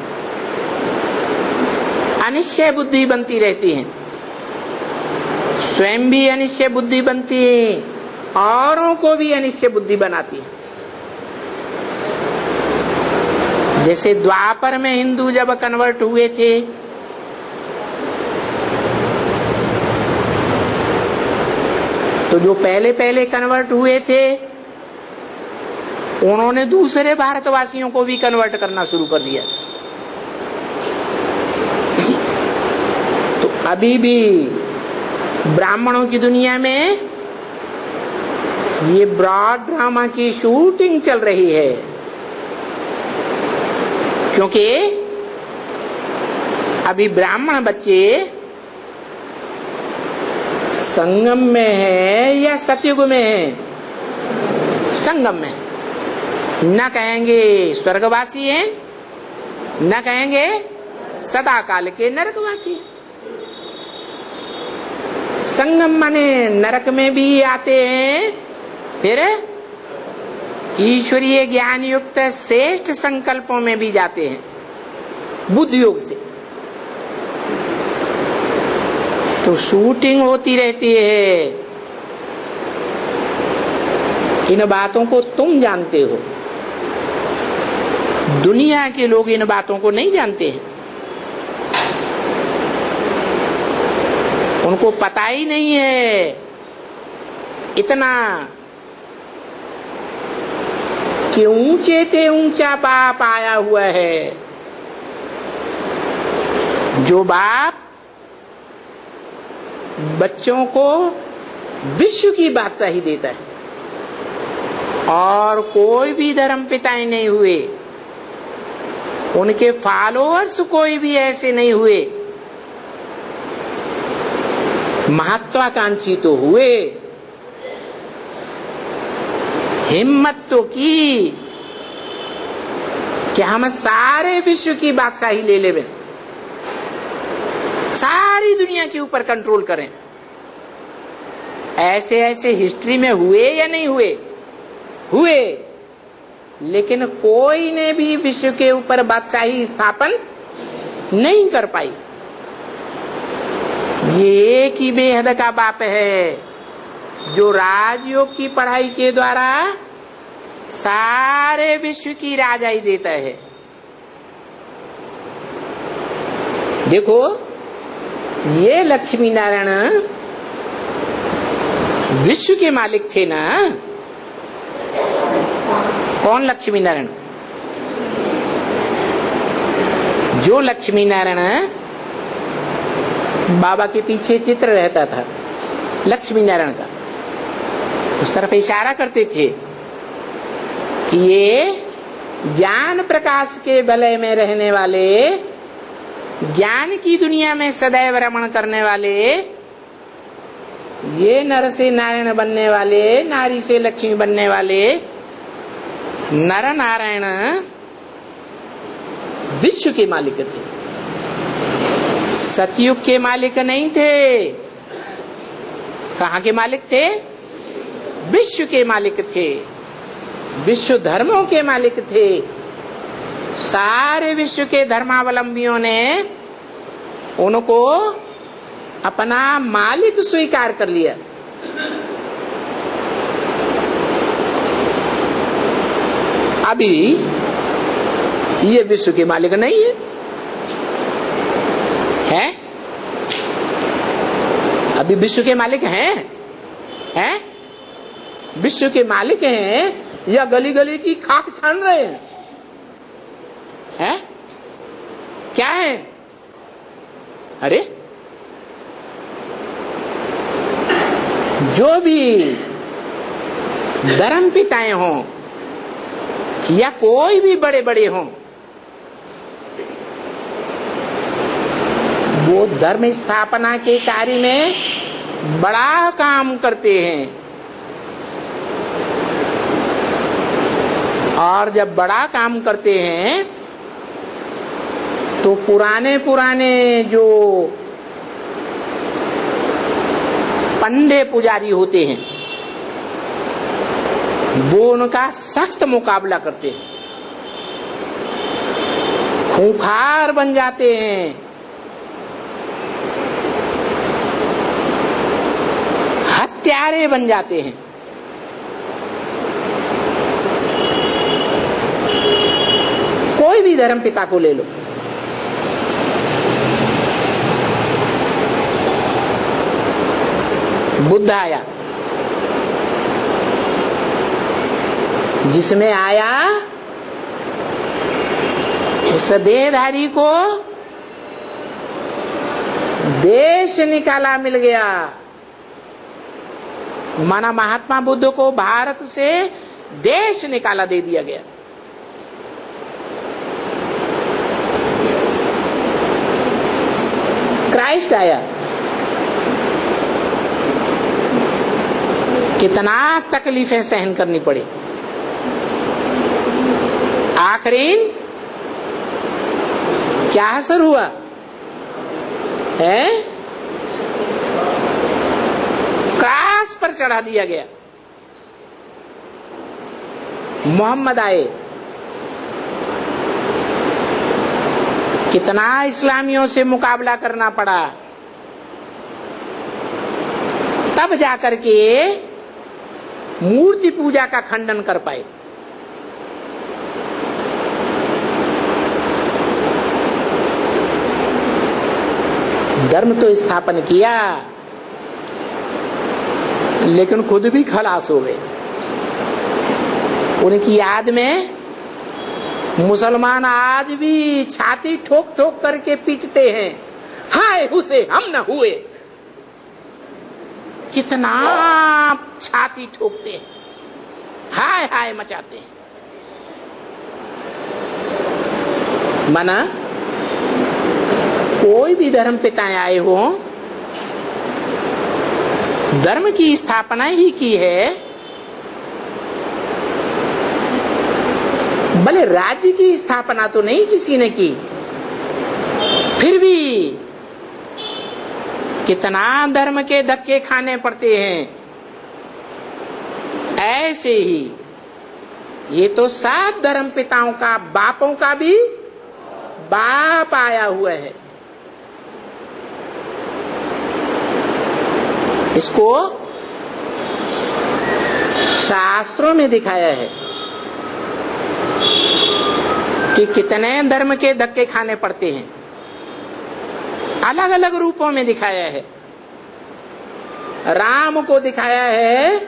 अनिश्चय बुद्धि बनती रहती है, स्वयं भी अनिश्चय बुद्धि बनती है, औरों को भी अनिश्चय बुद्धि बनाती है। जैसे द्वापर में हिंदू जब कन्वर्ट हुए थे तो जो पहले पहले कन्वर्ट हुए थे उन्होंने दूसरे भारतवासियों को भी कन्वर्ट करना शुरू कर दिया। तो अभी भी ब्राह्मणों की दुनिया में ये ब्रॉड ड्रामा की शूटिंग चल रही है, क्योंकि अभी ब्राह्मण बच्चे संगम में है या सतयुग में है? संगम में। न कहेंगे स्वर्गवासी हैं, न कहेंगे सदा काल के नरकवासी। संगम माने नरक में भी आते हैं, फिर ईश्वरीय ज्ञान युक्त श्रेष्ठ संकल्पों में भी जाते हैं बुद्धि योग से। तो शूटिंग होती रहती है। इन बातों को तुम जानते हो, दुनिया के लोग इन बातों को नहीं जानते हैं। उनको पता ही नहीं है इतना कि ऊंचे ते ऊंचा पाप आया हुआ है। जो बाप बच्चों को विश्व की बादशाही देता है और कोई भी धर्म पिताएं नहीं हुए, उनके फॉलोअर्स कोई भी ऐसे नहीं हुए, महत्वाकांक्षी तो हुए, हिम्मत तो की कि हम सारे विश्व की बादशाही ले लेवे, सारी दुनिया के ऊपर कंट्रोल करें। ऐसे ऐसे हिस्ट्री में हुए या नहीं हुए? हुए, लेकिन कोई ने भी विश्व के ऊपर बादशाही स्थापन नहीं कर पाई। ये एक ही बेहद का बाप है जो राजयोग की पढ़ाई के द्वारा सारे विश्व की राजाई देता है। देखो, ये लक्ष्मी नारायण विश्व के मालिक थे ना। कौन लक्ष्मी नारायण? जो लक्ष्मी नारायण बाबा के पीछे चित्र रहता था लक्ष्मी नारायण का, उस तरफ इशारा करते थे कि ये ज्ञान प्रकाश के वलय में रहने वाले, ज्ञान की दुनिया में सदैव रमण करने वाले, ये नर से नारायण बनने वाले, नारी से लक्ष्मी बनने वाले नर नारायण विश्व के मालिक थे, सतयुग के मालिक नहीं थे। कहाँ के मालिक थे? विश्व के मालिक थे, विश्व धर्मों के मालिक थे। सारे विश्व के धर्मावलंबियों ने उनको अपना मालिक स्वीकार कर लिया। अभी ये विश्व के मालिक नहीं है, हैं? अभी विश्व के मालिक हैं? हैं? विश्व के मालिक हैं या गली गली की खाक छान रहे हैं? हैं? क्या है? अरे, जो भी धर्म पिताएं हों या कोई भी बड़े बड़े हों, वो धर्म स्थापना के कार्य में बड़ा काम करते हैं। और जब बड़ा काम करते हैं तो पुराने पुराने जो पंडे पुजारी होते हैं वो उनका सख्त मुकाबला करते हैं, खूंखार बन जाते हैं, हत्यारे बन जाते हैं। कोई भी धर्म पिता को ले लो, बुद्ध आया, जिसमें आया उस देहधारी को देश निकाला मिल गया। माना महात्मा बुद्ध को भारत से देश निकाला दे दिया गया। क्राइस्ट आया, कितना तकलीफें सहन करनी पड़ी, आखिरीन क्या असर हुआ है? क्रास पर चढ़ा दिया गया। मोहम्मद आए, कितना इस्लामियों से मुकाबला करना पड़ा, तब जाकर के मूर्ति पूजा का खंडन कर पाए। धर्म तो स्थापन किया, लेकिन खुद भी खलास हो गए। उनकी याद में मुसलमान आज भी छाती ठोक ठोक करके पीटते हैं, हाय हुसे हम न हुए। कितना छाती ठोकते हैं, हाय हाय मचाते हैं। माना कोई भी धर्म पिताएं आए हो, धर्म की स्थापना ही की है, भले राज्य की स्थापना तो नहीं किसी ने की, फिर भी कितना धर्म के धक्के खाने पड़ते हैं। ऐसे ही ये तो 7 धर्म पिताओं का, बापों का भी बाप आया हुआ है। इसको शास्त्रों में दिखाया है कि कितने धर्म के धक्के खाने पड़ते हैं, अलग अलग रूपों में दिखाया है। राम को दिखाया है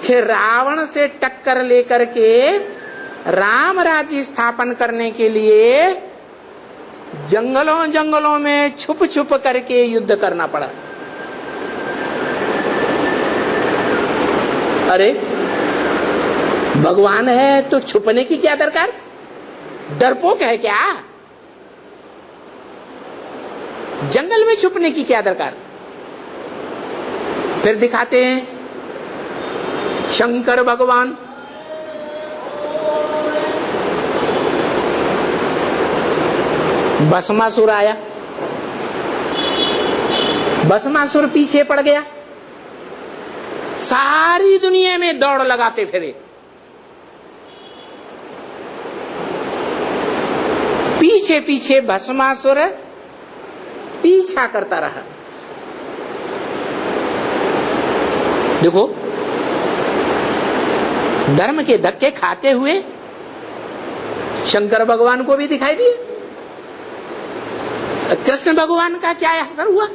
कि रावण से टक्कर लेकर के राम राज्य स्थापन करने के लिए जंगलों जंगलों में छुप छुप करके युद्ध करना पड़ा। अरे भगवान है तो छुपने की क्या दरकार? डरपोक है क्या? जंगल में छुपने की क्या दरकार? फिर दिखाते हैं शंकर भगवान भस्मासुर आया, भस्मासुर पीछे पड़ गया, सारी दुनिया में दौड़ लगाते फिरे, पीछे पीछे भस्मासुर पीछा करता रहा। देखो धर्म के धक्के खाते हुए शंकर भगवान को भी दिखाई दिए। कृष्ण भगवान का क्या असर हुआ?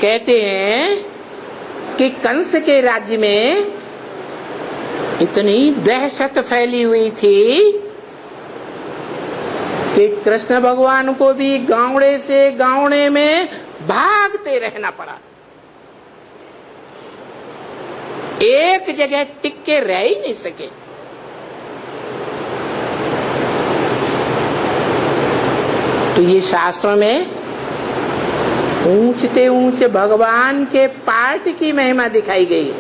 कहते हैं कि कंस के राज्य में इतनी दहशत फैली हुई थी कि कृष्ण भगवान को भी गावड़े से गावड़े में भागते रहना पड़ा, एक जगह टिक के रह ही नहीं सके। तो ये शास्त्रों में ऊंचते ऊंचे भगवान के पाठ की महिमा दिखाई गई।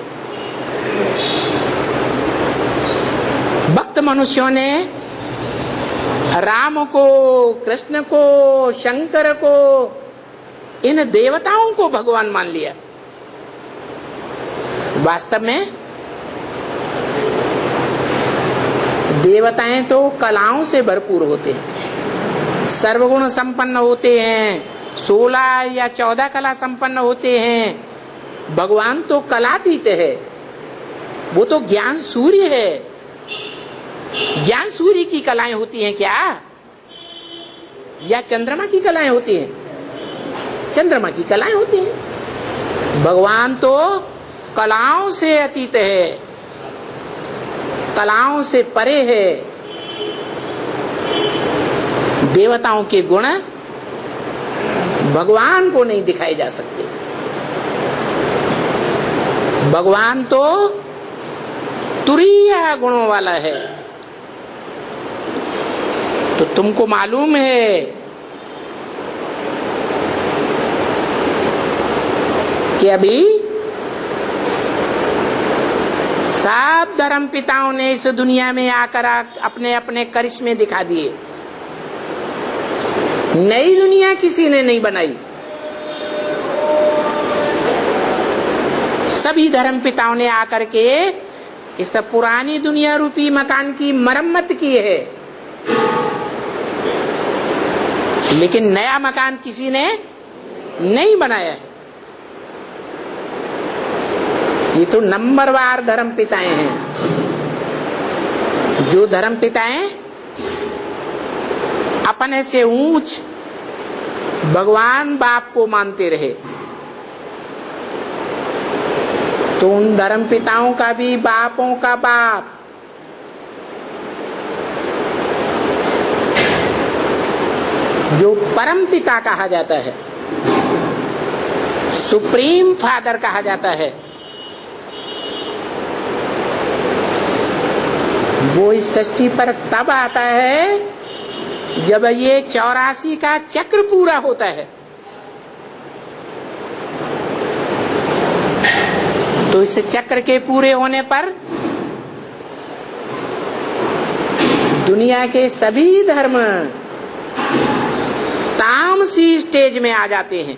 भक्त मनुष्यों ने राम को, कृष्ण को, शंकर को, इन देवताओं को भगवान मान लिया। वास्तव में देवताएं तो कलाओं से भरपूर होते हैं, सर्वगुण संपन्न होते हैं, 16 या 14 कला संपन्न होते हैं। भगवान तो कलातीत है, वो तो ज्ञान सूर्य है। ज्ञान सूर्य की कलाएं होती हैं क्या, या चंद्रमा की कलाएं होती हैं? चंद्रमा की कलाएं होती हैं। भगवान तो कलाओं से अतीत है, कलाओं से परे है। देवताओं के गुण भगवान को नहीं दिखाए जा सकते। भगवान तो तुरीय गुणों वाला है। तो तुमको मालूम है कि अभी सब धर्म पिताओं ने इस दुनिया में आकर अपने अपने करिश्मे दिखा दिए। नई दुनिया किसी ने नहीं बनाई, सभी धर्म पिताओं ने आकर के इस पुरानी दुनिया रूपी मकान की मरम्मत की है, लेकिन नया मकान किसी ने नहीं बनाया है। ये तो नंबरवार धर्म पिताएं हैं। जो धर्म पिताएं अपने से ऊंच भगवान बाप को मानते रहे, तो उन धर्म पिताओं का भी बापों का बाप जो परम पिता कहा जाता है, सुप्रीम फादर कहा जाता है, वो इस सृष्टि पर तब आता है जब ये 84 का चक्र पूरा होता है। तो इस चक्र के पूरे होने पर दुनिया के सभी धर्म तामसी स्टेज में आ जाते हैं।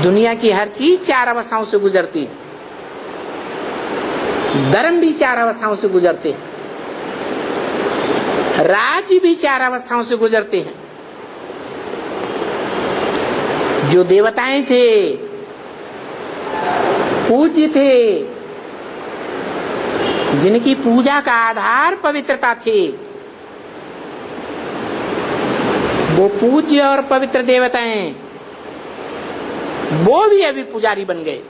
दुनिया की हर चीज 4 अवस्थाओं से गुजरती है, धर्म भी 4 अवस्थाओं से गुजरते हैं, राज्य भी 4 अवस्थाओं से गुजरते हैं। जो देवताएं थे, पूज्य थे, जिनकी पूजा का आधार पवित्रता थी, वो पूज्य और पवित्र देवताएं वो भी अभी पुजारी बन गए।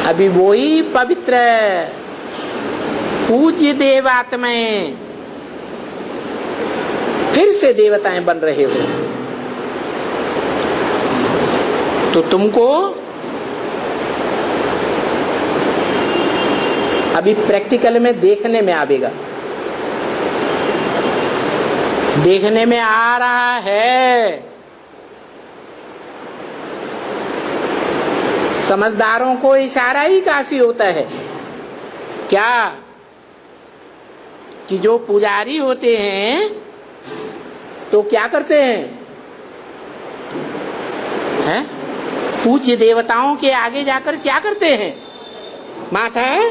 अभी वही पवित्र पूज्य देवात्माएं फिर से देवताएं बन रहे हो। तो तुमको अभी प्रैक्टिकल में देखने में आवेगा, देखने में आ रहा है। समझदारों को इशारा ही काफी होता है क्या कि जो पुजारी होते हैं तो क्या करते हैं? पूज्य देवताओं के आगे जाकर क्या करते हैं? माथा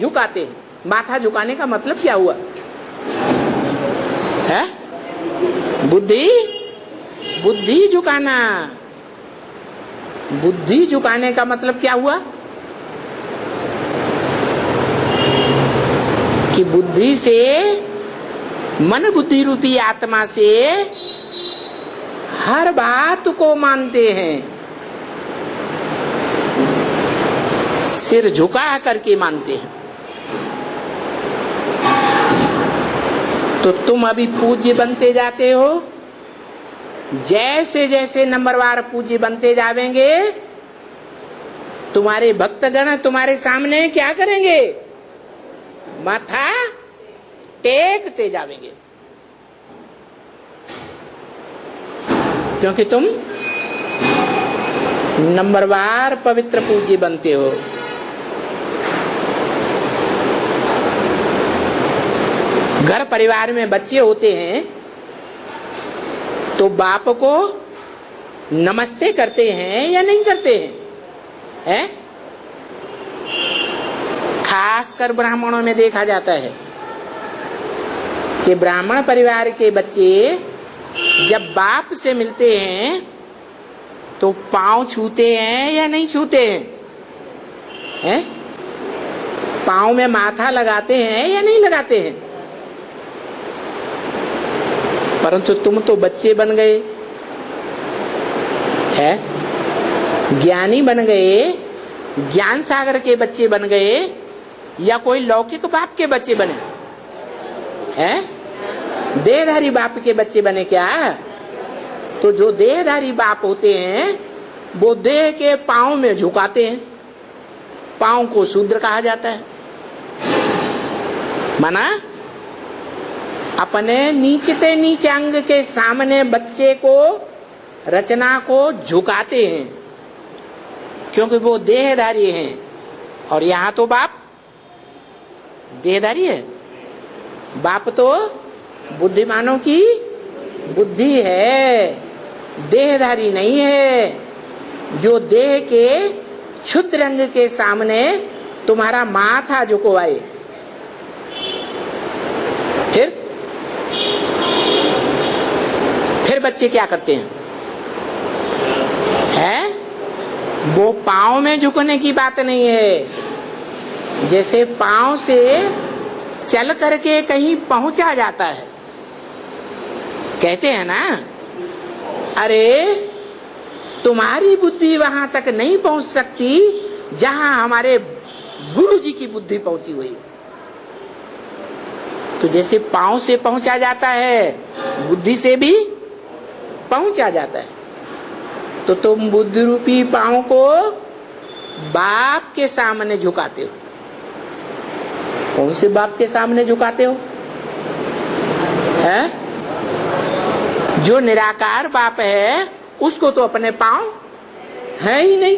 झुकाते हैं। माथा झुकाने का मतलब क्या हुआ है? बुद्धि झुकाना। बुद्धि झुकाने का मतलब क्या हुआ कि बुद्धि से, मन बुद्धि रूपी आत्मा से हर बात को मानते हैं, सिर झुका करके मानते हैं। तो तुम अभी पूज्य बनते जाते हो। जैसे जैसे नंबरवार पूज्य बनते जावेंगे, तुम्हारे भक्तगण तुम्हारे सामने क्या करेंगे? माथा टेकते जावेंगे, क्योंकि तुम नंबरवार पवित्र पूज्य बनते हो। घर परिवार में बच्चे होते हैं तो बाप को नमस्ते करते हैं या नहीं करते हैं? खासकर ब्राह्मणों में देखा जाता है कि ब्राह्मण परिवार के बच्चे जब बाप से मिलते हैं तो पांव छूते हैं या नहीं छूते हैं? पांव में माथा लगाते हैं या नहीं लगाते हैं? परंतु तुम तो बच्चे बन गए है, ज्ञानी बन गए, ज्ञान सागर के बच्चे बन गए, या कोई लौकिक बाप के बच्चे बने हैं? देहधारी बाप के बच्चे बने क्या? तो जो देहधारी बाप होते हैं वो देह के पांव में झुकाते हैं। पांव को शूद्र कहा जाता है। माना अपने नीचते नीच अंग के सामने बच्चे को, रचना को झुकाते हैं, क्योंकि वो देहधारी हैं। और यहाँ तो बाप देहधारी है, बाप तो बुद्धिमानों की बुद्धि है, देहधारी नहीं है, जो देह के क्षुद्र अंग के सामने तुम्हारा माथा झुकवाए। फिर बच्चे क्या करते हैं? वो पांव में झुकने की बात नहीं है। जैसे पांव से चल करके कहीं पहुंचा जाता है, कहते हैं ना, अरे तुम्हारी बुद्धि वहां तक नहीं पहुंच सकती जहां हमारे गुरु जी की बुद्धि पहुंची हुई। तो जैसे पांव से पहुंचा जाता है, बुद्धि से भी पहुंचा जाता है। तो तुम बुद्धि रूपी पांव को बाप के सामने झुकाते हो। कौन से बाप के सामने झुकाते हो? है जो निराकार बाप है, उसको तो अपने पांव है ही नहीं,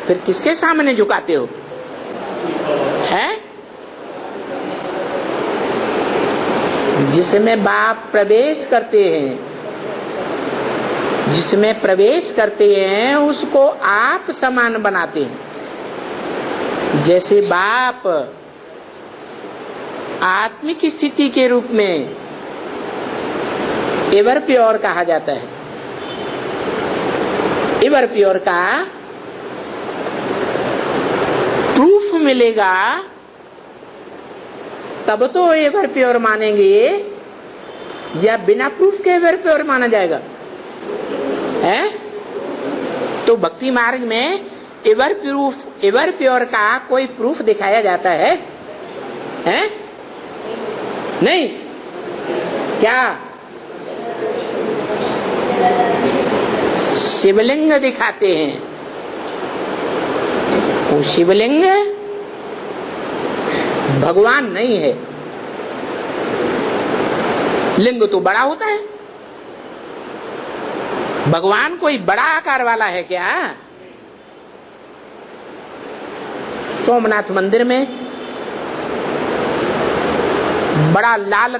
फिर किसके सामने झुकाते हो? है जिसमें बाप प्रवेश करते हैं, जिसमें प्रवेश करते हैं उसको आप समान बनाते हैं। जैसे बाप आत्मिक स्थिति के रूप में एवर प्योर कहा जाता है। एवर प्योर का प्रूफ मिलेगा तब तो एवर प्योर मानेंगे, या बिना प्रूफ के एवर प्योर माना जाएगा? है तो भक्ति मार्ग में एवर प्योर का कोई प्रूफ दिखाया जाता है? नहीं। क्या शिवलिंग दिखाते हैं? वो शिवलिंग भगवान नहीं है। लिंग तो बड़ा होता है, भगवान कोई बड़ा आकार वाला है क्या? सोमनाथ मंदिर में बड़ा लाल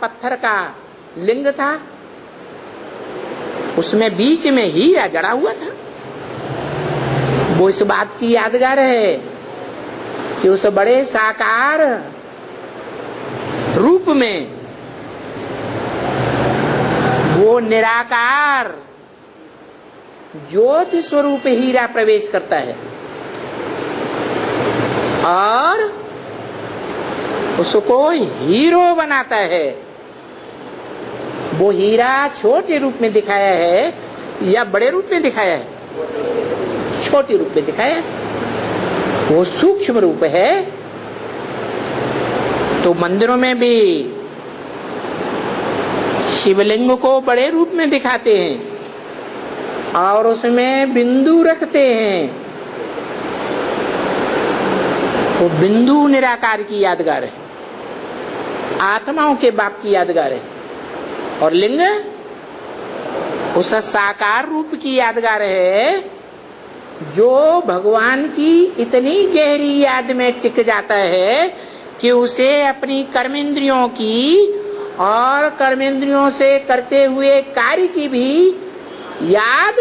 पत्थर का लिंग था, उसमें बीच में हीरा जड़ा हुआ था। वो इस बात की यादगार है कि उस बड़े साकार रूप में वो निराकार ज्योति स्वरूप हीरा प्रवेश करता है और उसको हीरो बनाता है। वो हीरा छोटे रूप में दिखाया है या बड़े रूप में दिखाया है? छोटे रूप में दिखाया है। वो सूक्ष्म रूप है। तो मंदिरों में भी शिवलिंग को बड़े रूप में दिखाते हैं और उसमें बिंदु रखते हैं। वो बिंदु निराकार की यादगार है, आत्माओं के बाप की यादगार है, और लिंग उस साकार रूप की यादगार है जो भगवान की इतनी गहरी याद में टिक जाता है कि उसे अपनी कर्मेंद्रियों की और कर्मेंद्रियों से करते हुए कार्य की भी याद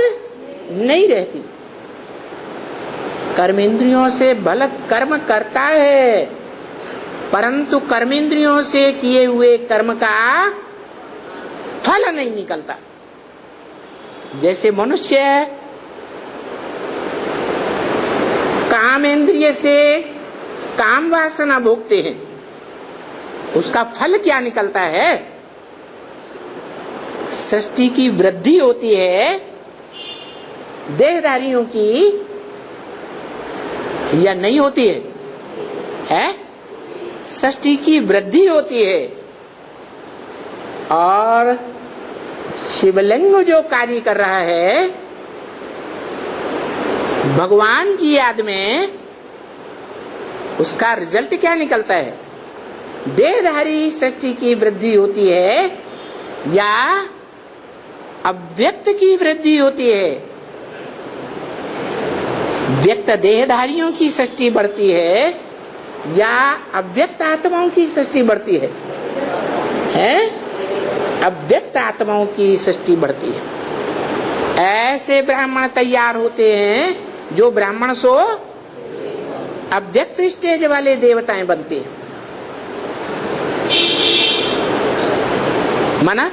नहीं रहती। कर्मेंद्रियों से भले कर्म करता है, परंतु कर्मेंद्रियों से किए हुए कर्म का फल नहीं निकलता। जैसे मनुष्य कामेंद्रिय से काम वासना भोगते हैं, उसका फल क्या निकलता है? सृष्टि की वृद्धि होती है देहधारियों की, या नहीं होती है? सृष्टि की वृद्धि होती है। और शिवलिंग जो कार्य कर रहा है भगवान की याद में, उसका रिजल्ट क्या निकलता है? देहधारी सृष्टि की वृद्धि होती है या अव्यक्त की वृद्धि होती है? व्यक्त देहधारियों की सृष्टि बढ़ती है या अव्यक्त आत्माओं की सृष्टि बढ़ती है? अव्यक्त आत्माओं की सृष्टि बढ़ती है। ऐसे ब्राह्मण तैयार होते हैं जो ब्राह्मण सो अव्यक्त स्टेज वाले देवताएं बनते हैं। माना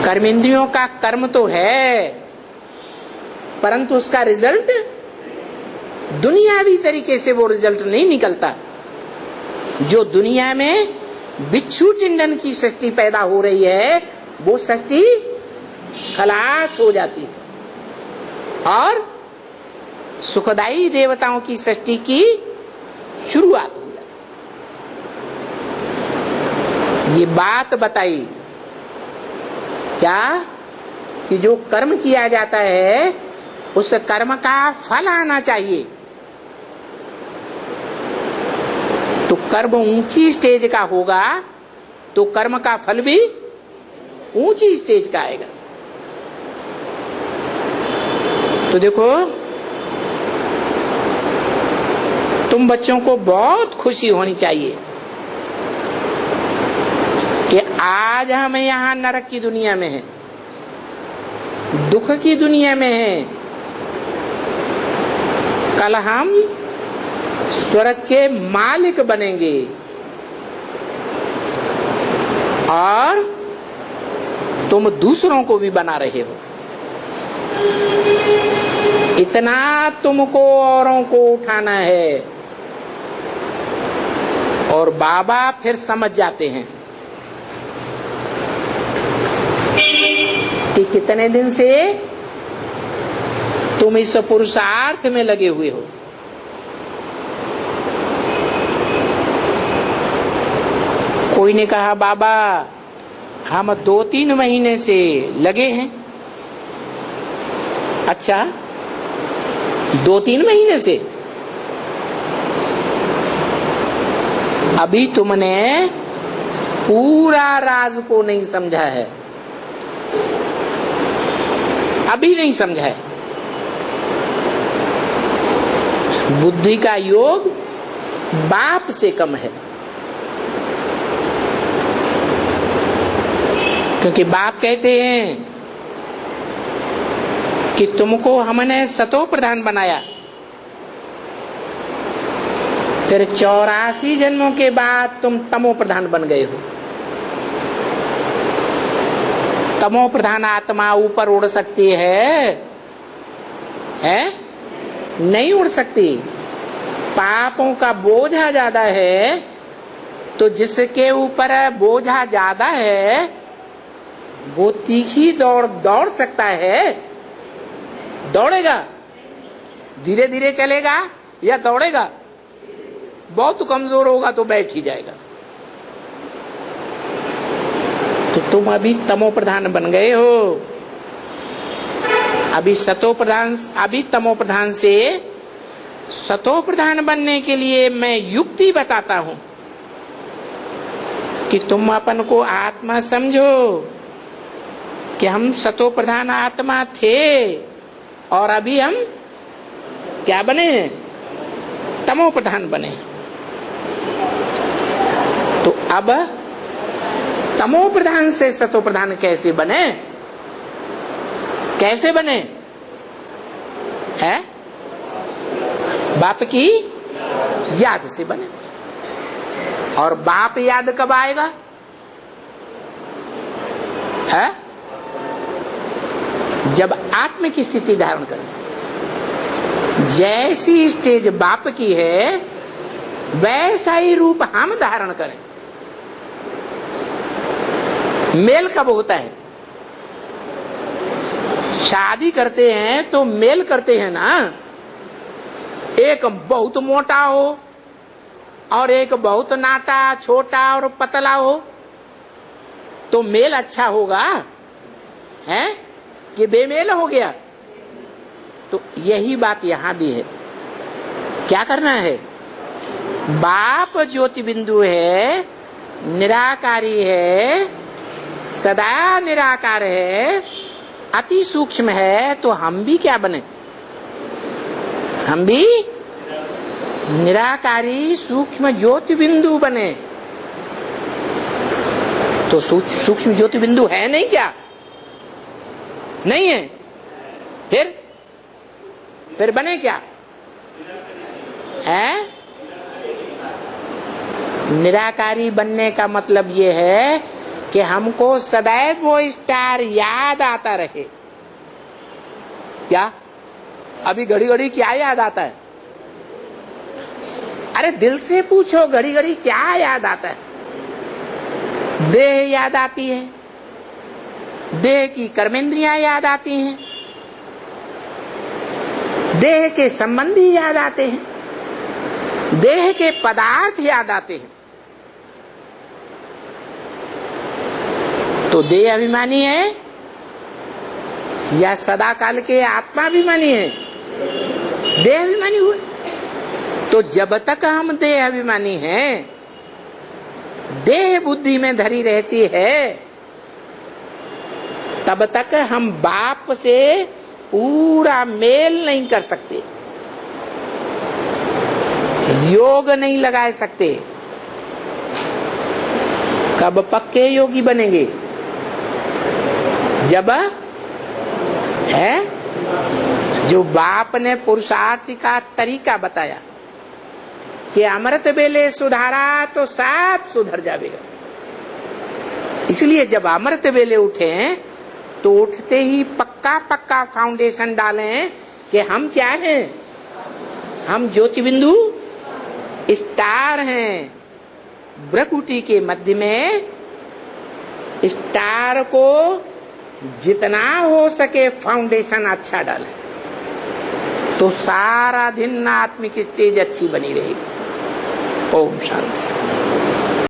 कर्मेंद्रियों का कर्म तो है, परंतु उसका रिजल्ट दुनियावी तरीके से वो रिजल्ट नहीं निकलता। जो दुनिया में बिच्छू चिंडन की सृष्टि पैदा हो रही है, वो सृष्टि खलास हो जाती है और सुखदायी देवताओं की सृष्टि की शुरुआत हो जाती है। ये बात बताई क्या कि जो कर्म किया जाता है उस कर्म का फल आना चाहिए। तो कर्म ऊंची स्टेज का होगा तो कर्म का फल भी ऊंची स्टेज का आएगा। तो देखो, तुम बच्चों को बहुत खुशी होनी चाहिए कि आज हम यहाँ नरक की दुनिया में हैं, दुख की दुनिया में हैं। कल हम स्वर्ग के मालिक बनेंगे और तुम दूसरों को भी बना रहे हो। इतना तुमको औरों को उठाना है। और बाबा फिर समझ जाते हैं कि कितने दिन से तुम इस पुरुषार्थ में लगे हुए हो। कोई ने कहा बाबा हम 2-3 महीने से लगे हैं। अच्छा, 2-3 महीने से? अभी तुमने पूरा राज को नहीं समझा है, अभी नहीं समझा है। बुद्धि का योग बाप से कम है, क्योंकि बाप कहते हैं कि तुमको हमने सतो प्रधान बनाया, फिर 84 जन्मों के बाद तुम तमो प्रधान बन गए हो। तमो प्रधान आत्मा ऊपर उड़ सकती है? नहीं उड़ सकती। पापों का बोझा ज्यादा है, तो जिसके ऊपर बोझा ज्यादा है वो तीखी दौड़ दौड़ सकता है? दौड़ेगा? धीरे धीरे चलेगा या दौड़ेगा? बहुत कमजोर होगा तो बैठ ही जाएगा। तो तुम अभी तमो प्रधान बन गए हो। अभी सतो प्रधान, अभी तमो प्रधान से सतो प्रधान बनने के लिए मैं युक्ति बताता हूं कि तुम अपन को आत्मा समझो कि हम सतो प्रधान आत्मा थे और अभी हम क्या बने हैं? तमो प्रधान बने। तो अब तमो प्रधान से सतो प्रधान कैसे बने? कैसे बने? है बाप की याद से बने। और बाप याद कब आएगा? है जब आत्म की स्थिति धारण करें। जैसी स्टेज बाप की है वैसा ही रूप हम धारण करें। मेल कब होता है? शादी करते हैं तो मेल करते हैं ना। एक बहुत मोटा हो और एक बहुत नाटा छोटा और पतला हो तो मेल अच्छा होगा, है ये बेमेल हो गया। तो यही बात यहां भी है। क्या करना है? बाप ज्योति बिंदु है, निराकारी है, सदा निराकार है, अति सूक्ष्म है, तो हम भी क्या बने? हम भी निराकारी सूक्ष्म ज्योति बिंदु बने। तो सूक्ष्म ज्योति बिंदु है नहीं क्या? नहीं है। फिर बने क्या है? निराकारी बनने का मतलब ये है कि हमको सदैव वो स्टार याद आता रहे। क्या अभी घड़ी घड़ी क्या याद आता है? अरे दिल से पूछो, घड़ी घड़ी क्या याद आता है? देह याद आती है, देह की कर्मेंद्रियां याद आती हैं, देह के संबंधी याद आते हैं, देह के पदार्थ याद आते हैं। तो देह अभिमानी है या सदा काल के आत्मा अभिमानी है? देह अभिमानी हुए। तो जब तक हम देह अभिमानी हैं, देह बुद्धि में धरी रहती है, तब तक हम बाप से पूरा मेल नहीं कर सकते, योग नहीं लगा सकते। कब पक्के योगी बनेंगे? जब है जो बाप ने पुरुषार्थ का तरीका बताया कि अमृत बेले सुधारा तो सब सुधर जाएगा। इसलिए जब अमृत बेले उठे तो उठते ही पक्का पक्का फाउंडेशन डालें कि हम क्या हैं? हम ज्योति बिंदु स्टार हैं। भ्रकुटी के मध्य में स्टार को जितना हो सके फाउंडेशन अच्छा डालें, तो सारा दिन आत्मिक स्टेज अच्छी बनी रहेगी। ओम शांति।